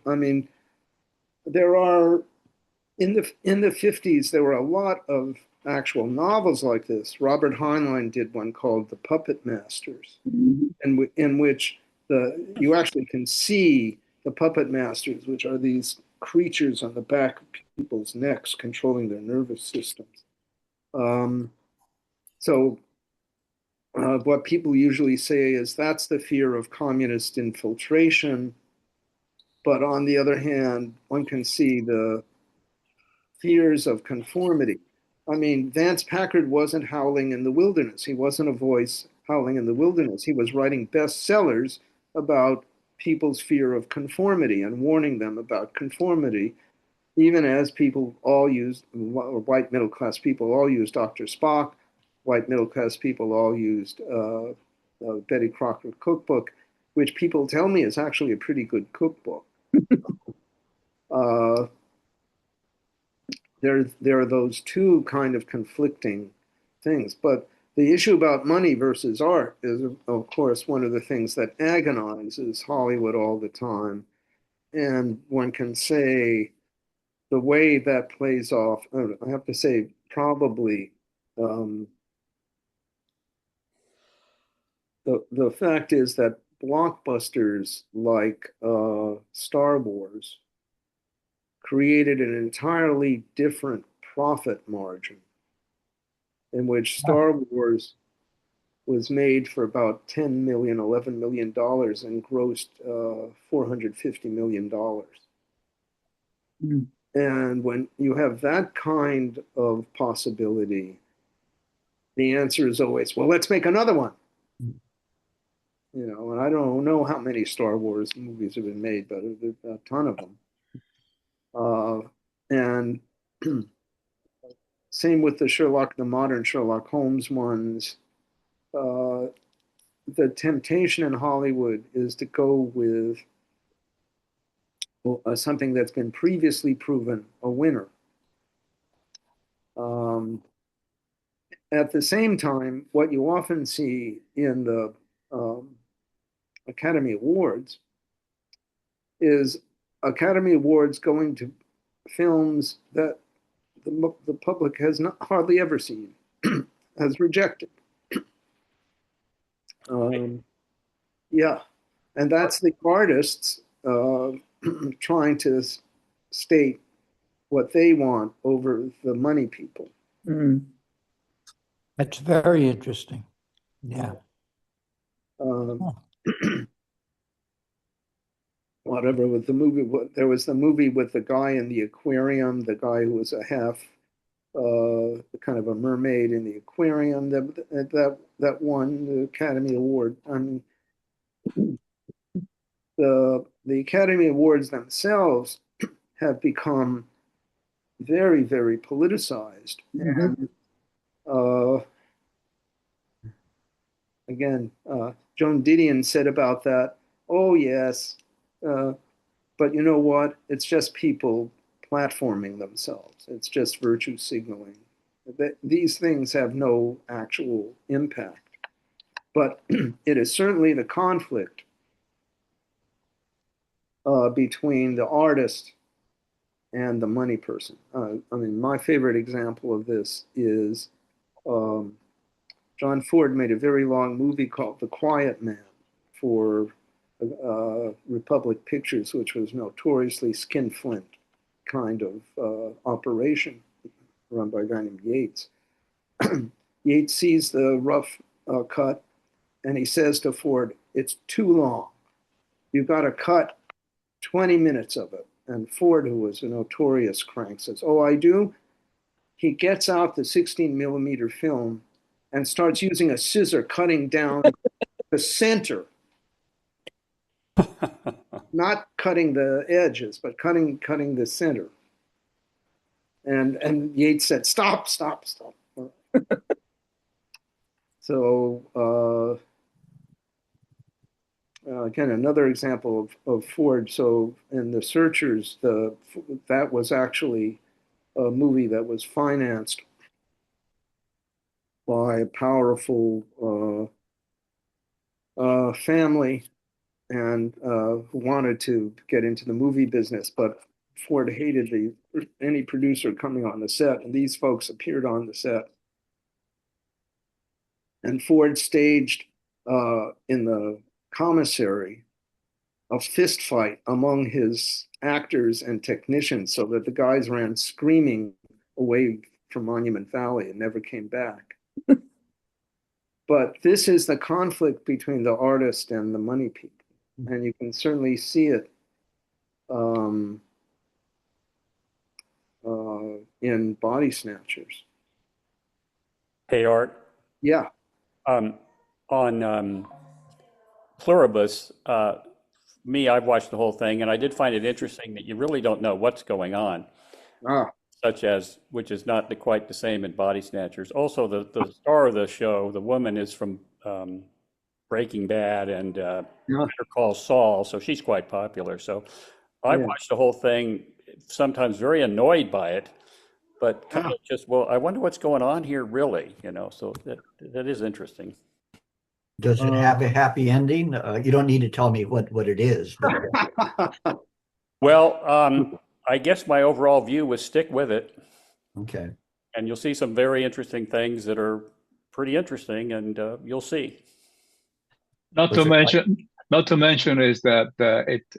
I mean, there are in the 50s, there were a lot of actual novels like this. Robert Heinlein did one called The Puppet Masters, in which you actually can see the puppet masters, which are these creatures on the back of people's necks controlling their nervous systems. So what people usually say is that's the fear of communist infiltration. But on the other hand, one can see the fears of conformity. I mean, Vance Packard wasn't howling in the wilderness. He wasn't a voice howling in the wilderness. He was writing bestsellers about people's fear of conformity and warning them about conformity, even as people all used, white middle class people all used Dr. Spock, white middle class people all used Betty Crocker cookbook, which people tell me is actually a pretty good cookbook. Uh, there are those two kind of conflicting things. But the issue about money versus art is, of course, one of the things that agonizes Hollywood all the time. And one can say the way that plays off, I have to say, probably the fact is that blockbusters like Star Wars created an entirely different profit margin in which Star Wars was made for about 10 million, $11 million and grossed $450 million. Mm. And when you have that kind of possibility, the answer is always, well, let's make another one. You know, and I don't know how many Star Wars movies have been made, but there's a ton of them. And same with the modern Sherlock Holmes ones. The temptation in Hollywood is to go with something that's been previously proven a winner. At the same time, what you often see in the Academy Awards is Academy Awards going to films that the public has not hardly ever seen, has rejected. Yeah, and that's the artists trying to state what they want over the money people. Mm. That's very interesting. Yeah. Whatever with the movie, there was the movie with the guy in the aquarium, the guy who was a half kind of a mermaid in the aquarium that won the Academy Award. I mean, the Academy Awards themselves have become very, very politicized. Mm-hmm. And again, Joan Didion said about that, oh, yes, but you know what? It's just people platforming themselves. It's just virtue signaling. These things have no actual impact. But it is certainly the conflict between the artist and the money person. I mean, my favorite example of this is John Ford made a very long movie called The Quiet Man for Republic Pictures, which was notoriously skinflint kind of operation run by a guy named Yates. Yates sees the rough cut and he says to Ford, it's too long. You've got to cut 20 minutes of it. And Ford, who was a notorious crank, says, oh, I do? He gets out the 16 millimeter film and starts using a scissor cutting down the center. Not cutting the edges, but cutting the center. And Yates said, stop. So again, another example of Ford. So in The Searchers, that was actually a movie that was financed by a powerful family and who wanted to get into the movie business, but Ford hated any producer coming on the set, and these folks appeared on the set. And Ford staged in the commissary a fist fight among his actors and technicians so that the guys ran screaming away from Monument Valley and never came back. But this is the conflict between the artist and the money people. And you can certainly see it in Body Snatchers. Hey, Art. Yeah. On Pluribus, I've watched the whole thing, and I did find it interesting that you really don't know what's going on, Ah. which is not quite the same in Body Snatchers. Also, the star of the show, the woman, is from Breaking Bad and Better Call Saul, so she's quite popular. So I watched the whole thing, sometimes very annoyed by it, but kind of just, well, I wonder what's going on here, really, so that is interesting. Does it have a happy ending? You don't need to tell me what it is. But... Well, I guess my overall view was stick with it. Okay. And you'll see some very interesting things that are pretty interesting, and you'll see. Not to mention is that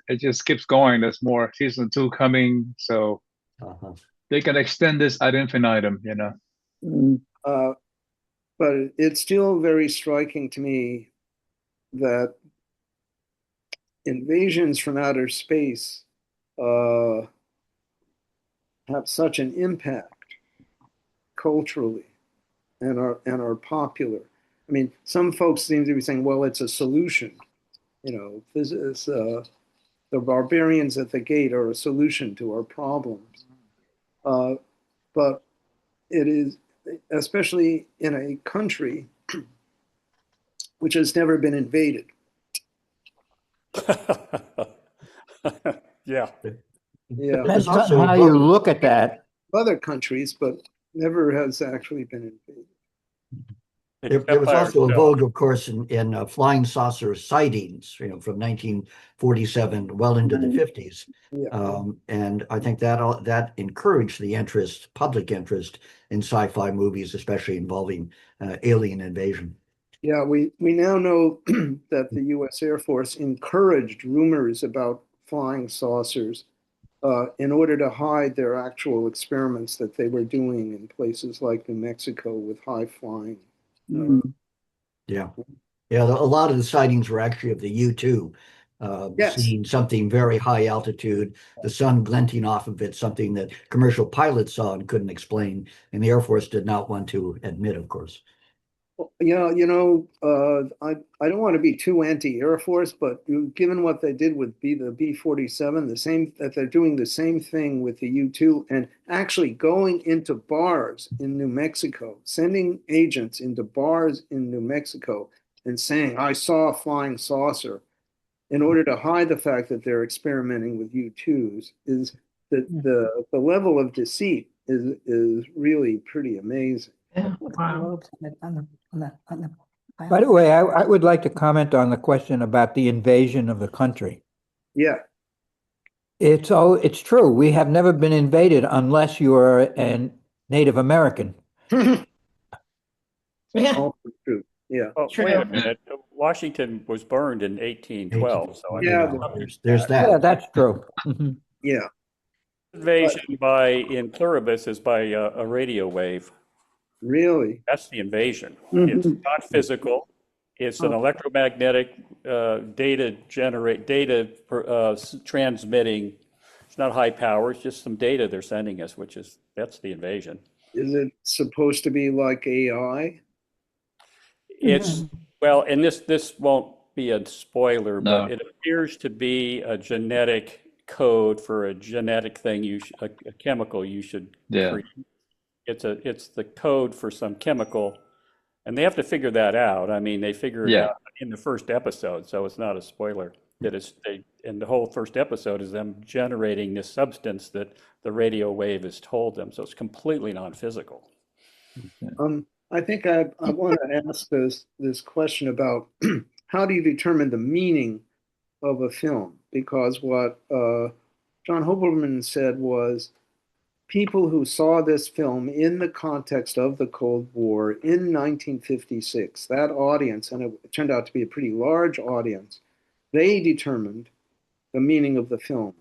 it just keeps going. There's more season 2 coming, so they can extend this ad infinitum, But it's still very striking to me that invasions from outer space have such an impact culturally and are popular. I mean, some folks seem to be saying, well, it's a solution. This is the barbarians at the gate are a solution to our problems. But it is, especially in a country which has never been invaded. Yeah. Depends on how you look at that. Other countries, but never has actually been invaded. There was also a vogue, of course, in flying saucer sightings, from 1947 well into the 50s. Yeah. And I think that encouraged the public interest in sci-fi movies, especially involving alien invasion. Yeah, we now know that the U.S. Air Force encouraged rumors about flying saucers in order to hide their actual experiments that they were doing in places like New Mexico with high flying. Yeah. A lot of the sightings were actually of the U-2, seeing something very high altitude, the sun glinting off of it, something that commercial pilots saw and couldn't explain, and the Air Force did not want to admit, of course. Yeah, I don't want to be too anti-Air Force, but given what they did with the B-47, that they're doing the same thing with the U-2 and actually going into bars in New Mexico, sending agents into bars in New Mexico and saying, I saw a flying saucer, in order to hide the fact that they're experimenting with U-2s, is that the level of deceit is really pretty amazing. Yeah. Wow. By the way, I would like to comment on the question about the invasion of the country. Yeah. It's true. We have never been invaded unless you are a Native American. Yeah. Also true. Yeah. Well, True. wait a minute. Washington was burned in 1812, so I mean, Yeah. There's that. Yeah, that's true. Mhm. Yeah. invasion by in pluribus is by a radio wave. Really. That's the invasion. Mhm. It's not physical. It's an electromagnetic transmitting. It's not high power. It's just some data they're sending us, that's the invasion. Is it supposed to be like AI? It's well, and this won't be a spoiler, No. but it appears to be a genetic code for a genetic thing a chemical you should Yeah. create. It's the code for some chemical, and they have to figure that out. I mean, they figure it Yeah. out in the first episode, so it's not a spoiler. And the whole first episode is them generating this substance that the radio wave has told them. So it's completely non-physical. I think I want to ask this question about how do you determine the meaning of a film? Because what John Hoberman said was people who saw this film in the context of the Cold War in 1956, that audience, and it turned out to be a pretty large audience, they determined the meaning of the film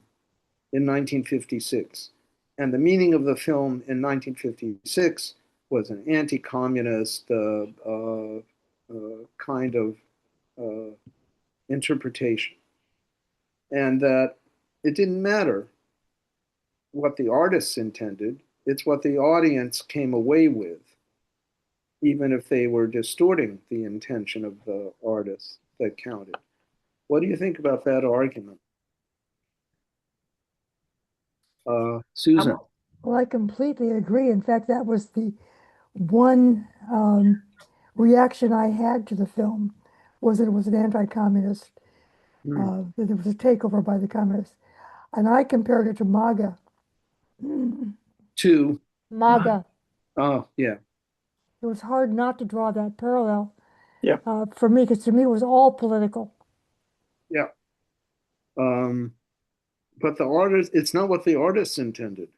in 1956. And the meaning of the film in 1956 was an anti-communist kind of interpretation. And that it didn't matter what the artists intended, it's what the audience came away with, even if they were distorting the intention of the artists that counted. What do you think about that argument? Susan? Well, I completely agree. In fact, that was the one reaction I had to the film, was that it was an anti-communist, that it was a takeover by the communists. And I compared it to MAGA. Two. MAGA. Oh, yeah. It was hard not to draw that parallel. Yeah. For me, because to me it was all political. Yeah. But the artist, it's not what the artists intended.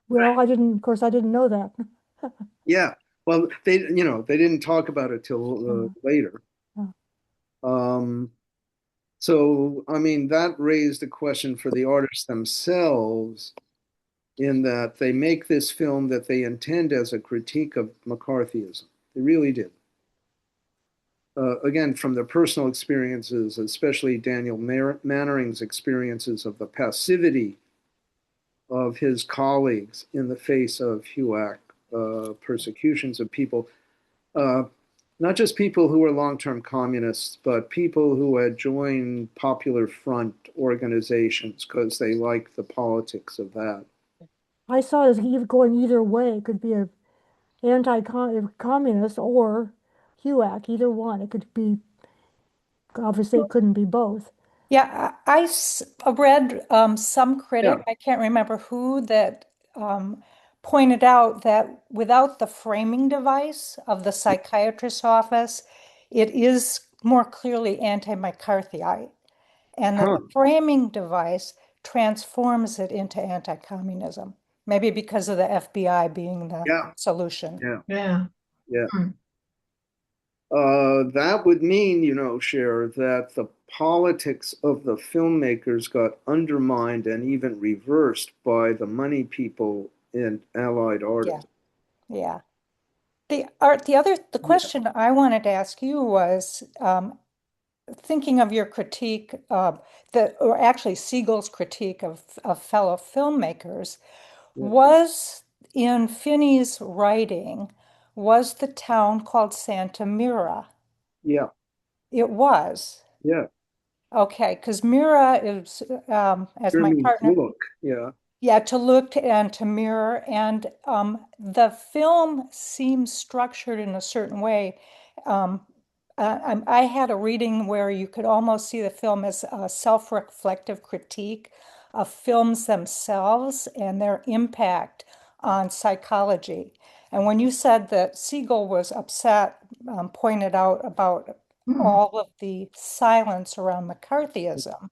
Well, of course, I didn't know that. Yeah. Well, they didn't talk about it till later. So, I mean, that raised a question for the artists themselves, in that they make this film that they intend as a critique of McCarthyism. They really did. Again, from their personal experiences, especially Daniel Mannering's experiences of the passivity of his colleagues in the face of HUAC persecutions of people, not just people who were long-term communists, but people who had joined Popular Front organizations because they liked the politics of that. I saw it as going either way. It could be an anti-communist or HUAC, either one. It could be, obviously it couldn't be both. Yeah, I read some critic, Yeah. I can't remember who, that pointed out that without the framing device of the psychiatrist's office, it is more clearly anti-McCarthyite. And that the framing device transforms it into anti-communism, maybe because of the FBI being the solution. Yeah. That would mean, Cher, that the politics of the filmmakers got undermined and even reversed by the money people and allied artists. Yeah. The question I wanted to ask you was, thinking of your critique, or actually Siegel's critique of fellow filmmakers, was in Finney's writing, was the town called Santa Mira? Yeah. It was. Yeah. Okay, because Mira is, as my partner, look. Yeah. yeah, to look and to mirror, and the film seems structured in a certain way. I had a reading where you could almost see the film as a self-reflective critique of films themselves and their impact on psychology. And when you said that Siegel was upset, pointed out about all of the silence around McCarthyism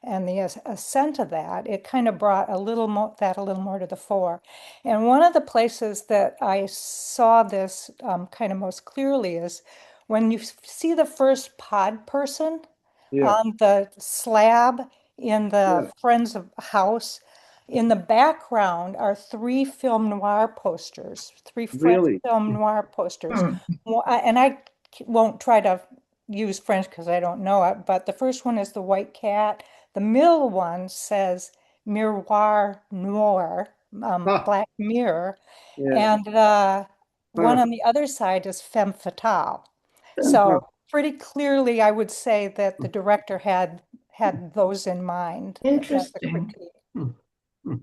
and the ascent of that, it kind of brought a little more to the fore. And one of the places that I saw this kind of most clearly is when you see the first pod person Yeah. on the slab in the Yeah. Friends of House. In the background are three film noir posters, three French Really? film noir posters. And I won't try to use French because I don't know it, but the first one is the white cat. The middle one says Miroir Noir, Ah, Black Mirror. yeah. And the one Huh. on the other side is Femme Fatale. So pretty clearly, I would say that the director had those in mind as a Interesting. critique.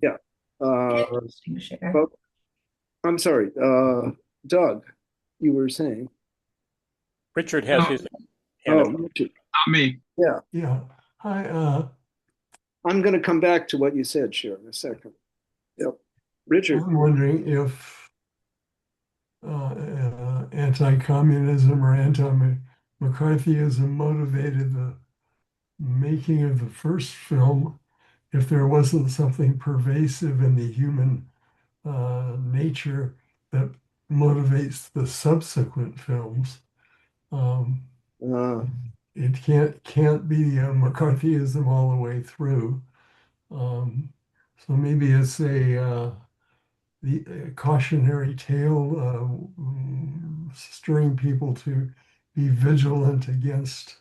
Yeah. Interesting, Cher. But I'm sorry, Doug, you were saying. Richard has No, his hand up. Oh, Richard. not me. Yeah. Yeah. Hi, I'm going to come back to what you said, Sharon, in a second. Yep. Richard. I'm wondering if anti-communism or anti-McCarthyism motivated the making of the first film, if there wasn't something pervasive in the human nature that motivates the subsequent films. It can't be McCarthyism all the way through. So maybe it's a cautionary tale, stirring people to be vigilant against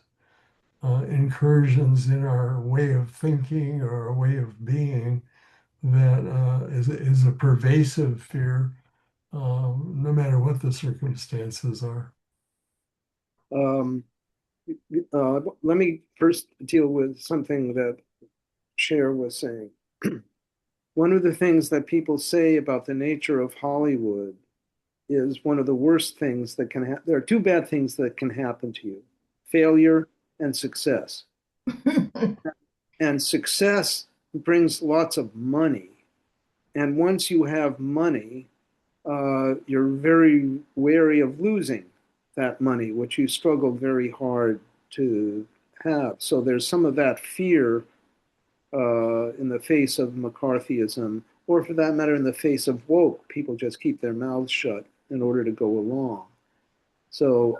incursions in our way of thinking or our way of being that is a pervasive fear, no matter what the circumstances are. Let me first deal with something that Cher was saying. One of the things that people say about the nature of Hollywood is one of the worst things that can happen. There are two bad things that can happen to you: failure and success. And success brings lots of money. And once you have money, you're very wary of losing that money, which you struggled very hard to have. So there's some of that fear in the face of McCarthyism, or for that matter, in the face of woke. People just keep their mouths shut in order to go along. So,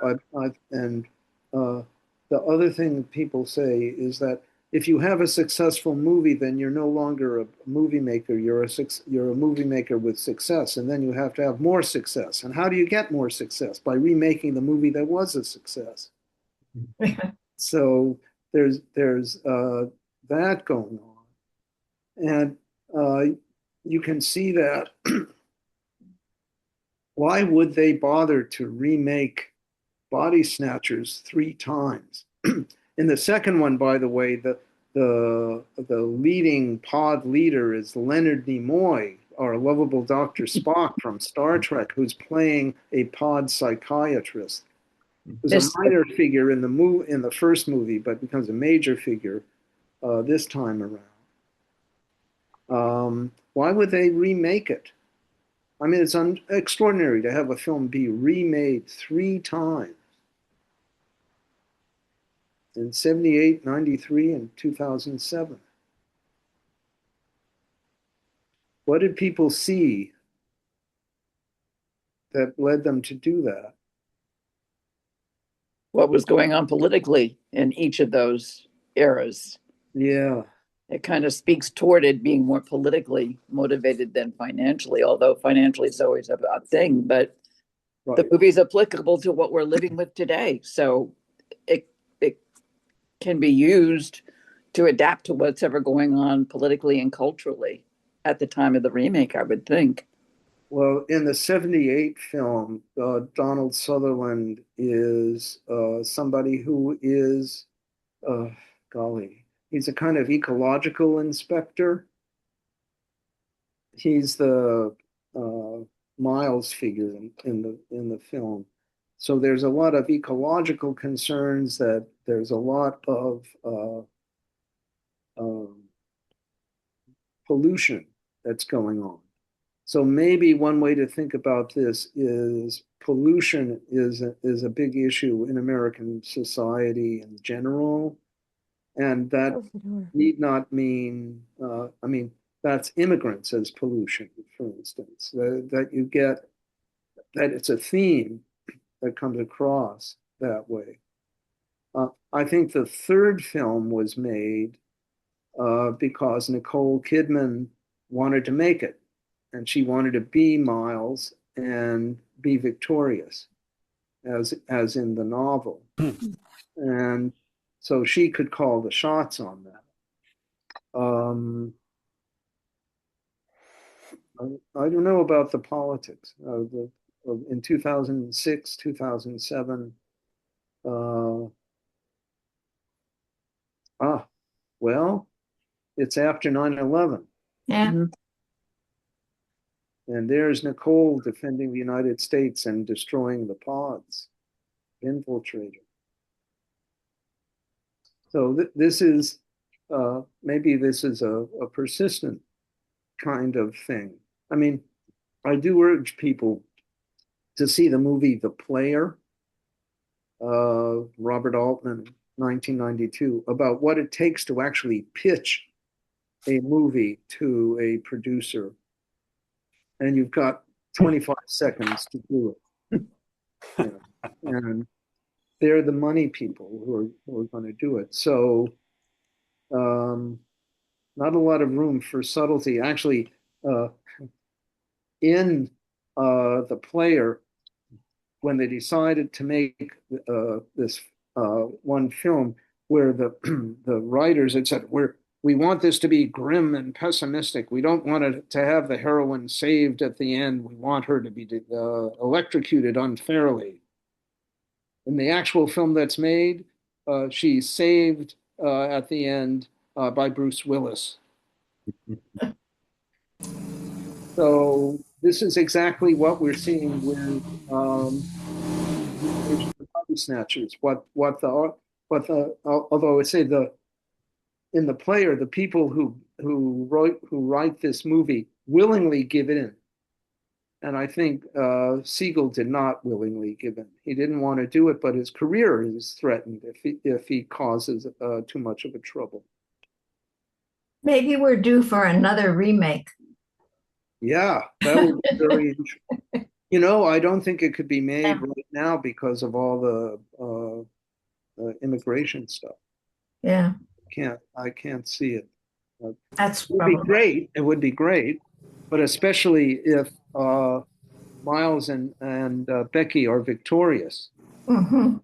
the other thing people say is that if you have a successful movie, then you're no longer a movie maker. You're a movie maker with success, and then you have to have more success. And how do you get more success? By remaking the movie that was a success. So there's that going on, and you can see that. Why would they bother to remake Body Snatchers 3 times? In the second one, by the way, the leading pod leader is Leonard Nimoy, our lovable Dr. Spock from Star Trek, who's playing a pod psychiatrist. There's a minor figure in the first movie, but becomes a major figure this time around. Why would they remake it? I mean, it's extraordinary to have a film be remade 3 times. In 78, 93, and 2007. What did people see that led them to do that? What was going on politically in each of those eras? Yeah. It kind of speaks toward it being more politically motivated than financially, although financially is always a thing, but right. The movie is applicable to what we're living with today. So it can be used to adapt to what's ever going on politically and culturally at the time of the remake, I would think. Well, in the 78 film, Donald Sutherland is somebody who is, he's a kind of ecological inspector. He's the Miles figure in the film. So there's a lot of ecological concerns, that there's a lot of pollution that's going on. So maybe one way to think about this is pollution is a big issue in American society in general. And that need not mean, I mean, that's immigrants as pollution, for instance, that you get, that it's a theme that comes across that way. I think the third film was made because Nicole Kidman wanted to make it, and she wanted to be Miles and be victorious, as in the novel. And so she could call the shots on that. I don't know about the politics. In 2006, 2007, well, it's after 9/11. Yeah. And there's Nicole defending the United States and destroying the pods, infiltrating. So this is, maybe this is a persistent kind of thing. I mean, I do urge people to see the movie The Player, Robert Altman, 1992, about what it takes to actually pitch a movie to a producer. And you've got 25 seconds to do it. And they're the money people who are going to do it. So not a lot of room for subtlety. Actually, in The Player, when they decided to make this one film, where the the writers had said, we want this to be grim and pessimistic. We don't want it to have the heroine saved at the end. We want her to be electrocuted unfairly. In the actual film that's made, she's saved at the end by Bruce Willis. So this is exactly what we're seeing with Body Snatchers. Although I say in The Player, the people who write this movie willingly give in. And I think Siegel did not willingly give in. He didn't want to do it, but his career is threatened if he causes too much of a trouble. Maybe we're due for another remake. Yeah, that would be very interesting. You know, I don't think it could be made right now because of all the immigration stuff. Yeah. I can't see it. That's it would be great. It would be great, but especially if Miles and Becky are victorious. Mm-hmm.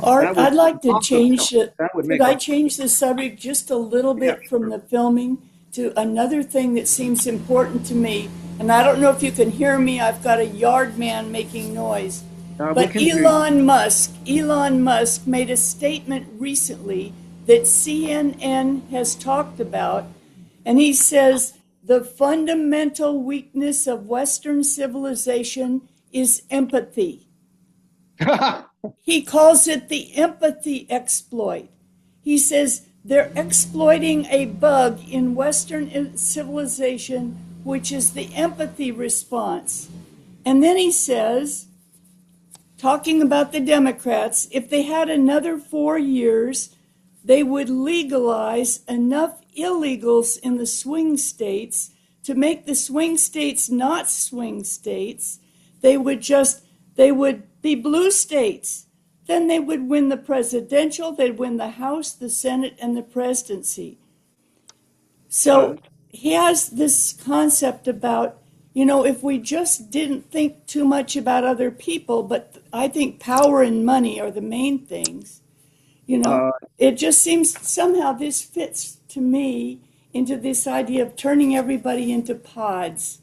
Art, I'd like to change it. Could I change the subject just a little bit from the filming to another thing that seems important to me? And I don't know if you can hear me. I've got a yard man making noise. But Elon Musk made a statement recently that CNN has talked about, and he says the fundamental weakness of Western civilization is empathy. He calls it the empathy exploit. He says they're exploiting a bug in Western civilization, which is the empathy response. And then he says, talking about the Democrats, if they had another 4 years, they would legalize enough illegals in the swing states to make the swing states not swing states. They would be blue states. Then they would win the presidential, they'd win the House, the Senate, and the presidency. So he has this concept about, you know, if we just didn't think too much about other people, but I think power and money are the main things. You know, it just seems somehow this fits to me into this idea of turning everybody into pods.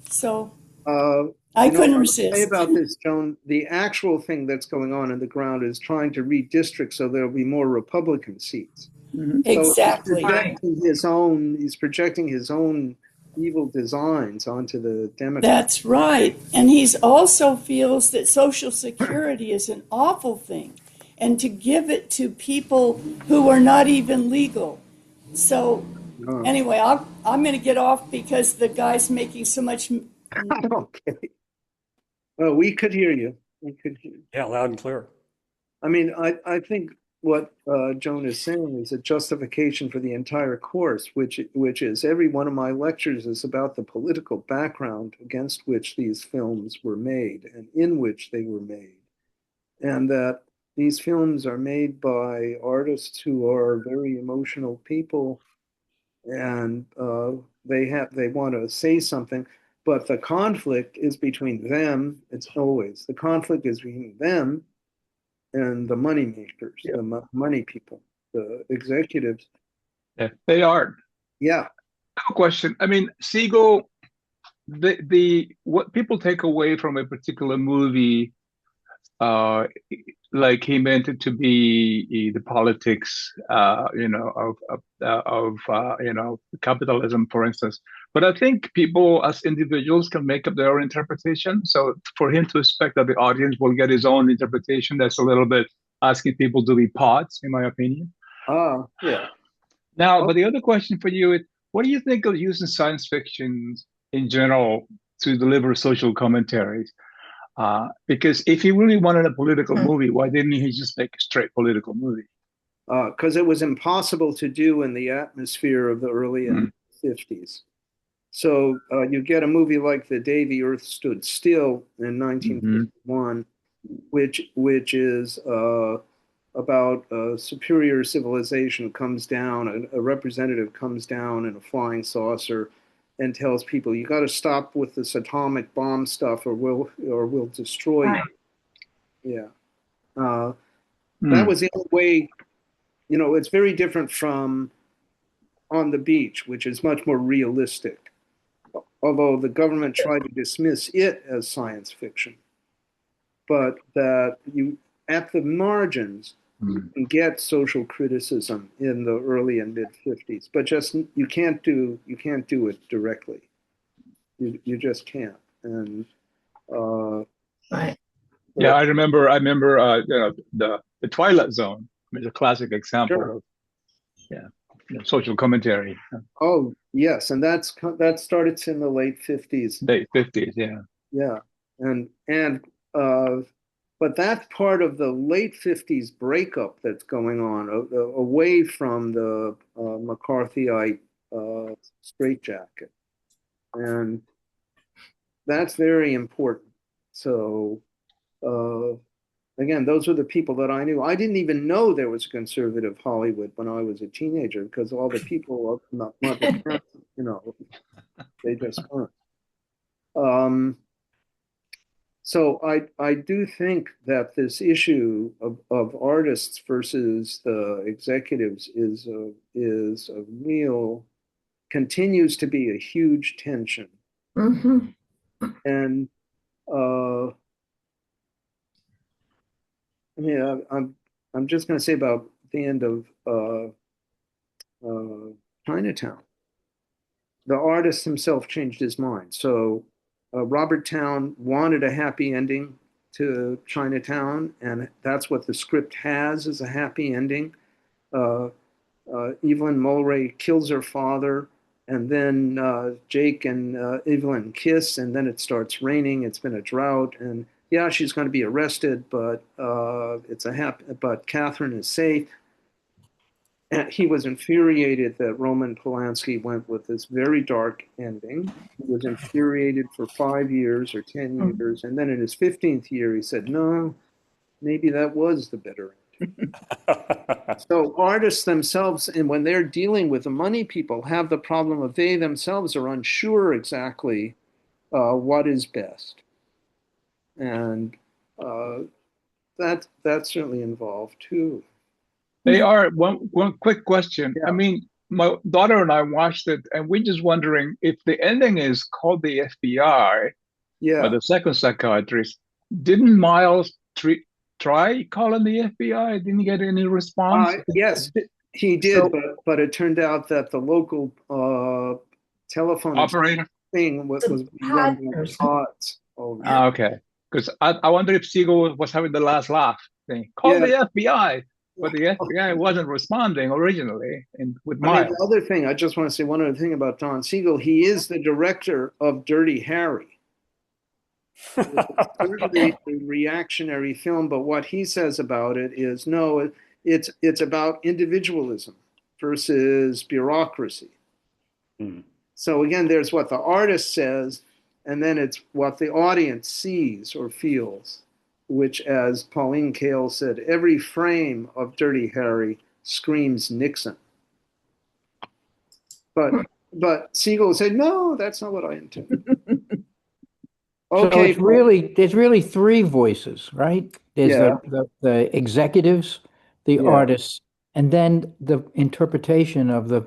So I couldn't resist. Say about this, Joan, the actual thing that's going on in the ground is trying to redistrict so there'll be more Republican seats. Mm-hmm. Exactly. So he's projecting his own evil designs onto the Democrats. That's right. And he's also feels that Social Security is an awful thing and to give it to people who are not even legal. So anyway, I'm going to get off because the guy's making so much. Okay. Well, we could hear you. We could hear you. Yeah, loud and clear. I mean, I think what Joan is saying is a justification for the entire course, which is every one of my lectures is about the political background against which these films were made and in which they were made. And that these films are made by artists who are very emotional people, and they want to say something, but the conflict is between them. It's always the conflict is between them and the money makers, the money people, the executives. Yeah, they are. Yeah. I have a question. I mean, Siegel, the what people take away from a particular movie, like he meant it to be the politics, of capitalism, for instance. But I think people as individuals can make up their own interpretation. So for him to expect that the audience will get his own interpretation, that's a little bit asking people to be pots, in my opinion. Yeah. Now, but the other question for you is, what do you think of using science fiction in general to deliver social commentaries? Because if he really wanted a political movie, why didn't he just make a straight political movie? Because it was impossible to do in the atmosphere of the early 50s. So you get a movie like The Day the Earth Stood Still in 1951, which is about a superior civilization comes down, a representative comes down in a flying saucer and tells people, you got to stop with this atomic bomb stuff or we'll destroy you. Yeah. That was the only way, it's very different from On the Beach, which is much more realistic. Although the government tried to dismiss it as science fiction. But that you, at the margins, you can get social criticism in the early and mid 50s, but just you can't do it directly. You just can't. And right. Yeah, I remember the Twilight Zone is a classic example of social commentary. Oh yes, and that started in the late 50s. Late 50s, yeah. Yeah, and but that's part of the late 50s breakup that's going on away from the McCarthyite straitjacket. And that's very important. So, again, those are the people that I knew. I didn't even know there was conservative Hollywood when I was a teenager because all the people, not the parents, they just weren't. So I do think that this issue of artists versus the executives is a real, continues to be a huge tension. And I'm just going to say about the end of Chinatown. The artist himself changed his mind. So Robert Towne wanted a happy ending to Chinatown, and that's what the script has, is a happy ending. Evelyn Mulwray kills her father, and then Jake and Evelyn kiss, and then it starts raining. It's been a drought, and yeah, she's going to be arrested, but but Catherine is safe. And he was infuriated that Roman Polanski went with this very dark ending. He was infuriated for 5 years or 10 years. And then in his 15th year, he said, no, maybe that was the better ending. So artists themselves, and when they're dealing with the money people, have the problem of they themselves are unsure exactly what is best. And that's certainly involved too. They are. One quick question. Yeah. I mean, my daughter and I watched it, and we're just wondering if the ending is called the FBI, or the second psychiatrist. Didn't Miles try calling the FBI? Didn't get any response? Yes, he did, but it turned out that the local telephone Operator? thing was The being run by partners. bots. Oh, Okay. Because I wonder if Siegel was having the last laugh thing. Call the FBI. But the FBI wasn't responding originally with I mean, Miles. the other thing, I just want to say one other thing about Don Siegel. He is the director of Dirty Harry. It's certainly a reactionary film, but what he says about it is no, it's about individualism versus bureaucracy. So again, there's what the artist says, and then it's what the audience sees or feels, which, as Pauline Kael said, every frame of Dirty Harry screams Nixon. But Siegel said, no, that's not what I intended. Okay. So there's really three voices, right? There's the executives, the artists, and then the interpretation of the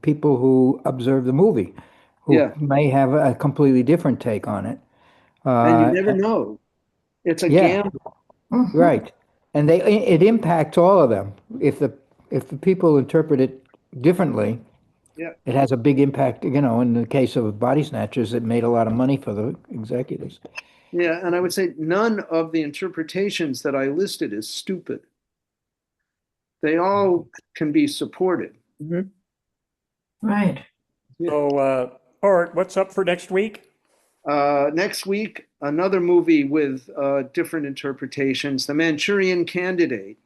people who observe the movie, who may have a completely different take on it. And you never know. It's a gamble. Right. And it impacts all of them. If the people interpret it differently, it has a big impact. In the case of Body Snatchers, it made a lot of money for the executives. Yeah, and I would say none of the interpretations that I listed is stupid. They all can be supported. Right. So, Art, what's up for next week? Next week, another movie with different interpretations, The Manchurian Candidate,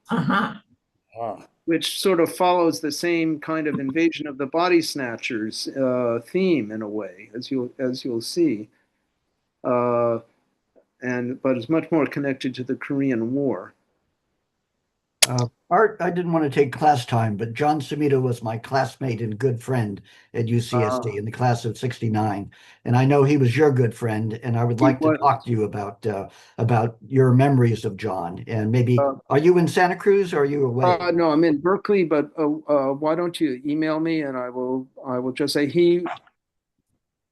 which sort of follows the same kind of invasion of the body snatchers theme in a way, as you'll see, but it's much more connected to the Korean War. Art, I didn't want to take class time, but John Sumida was my classmate and good friend at UCSD in the class of '69, and I know he was your good friend. And I would like to talk to you about your memories of John. And maybe are you in Santa Cruz or are you away? No, I'm in Berkeley, but why don't you email me and I will just say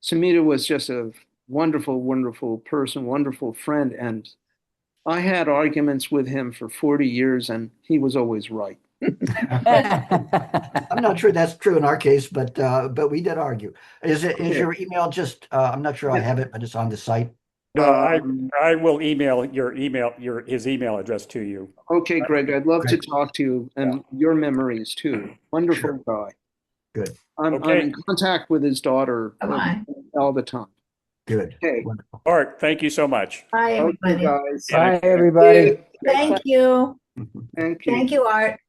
Sumida was just a wonderful, wonderful person, wonderful friend, and I had arguments with him for 40 years, and he was always right. I'm not sure that's true in our case, but we did argue. Is your email just? I'm not sure I have it, but it's on the site. I will email his email address to you. Okay, Greg, I'd love to talk to you and your memories too. Wonderful guy. Good. I'm in contact with his daughter all the time. Good. Okay. Wonderful. Art, thank you so much. Bye, everybody. Okay, guys. Bye, everybody. Thank you. Thank you. Thank you, Art.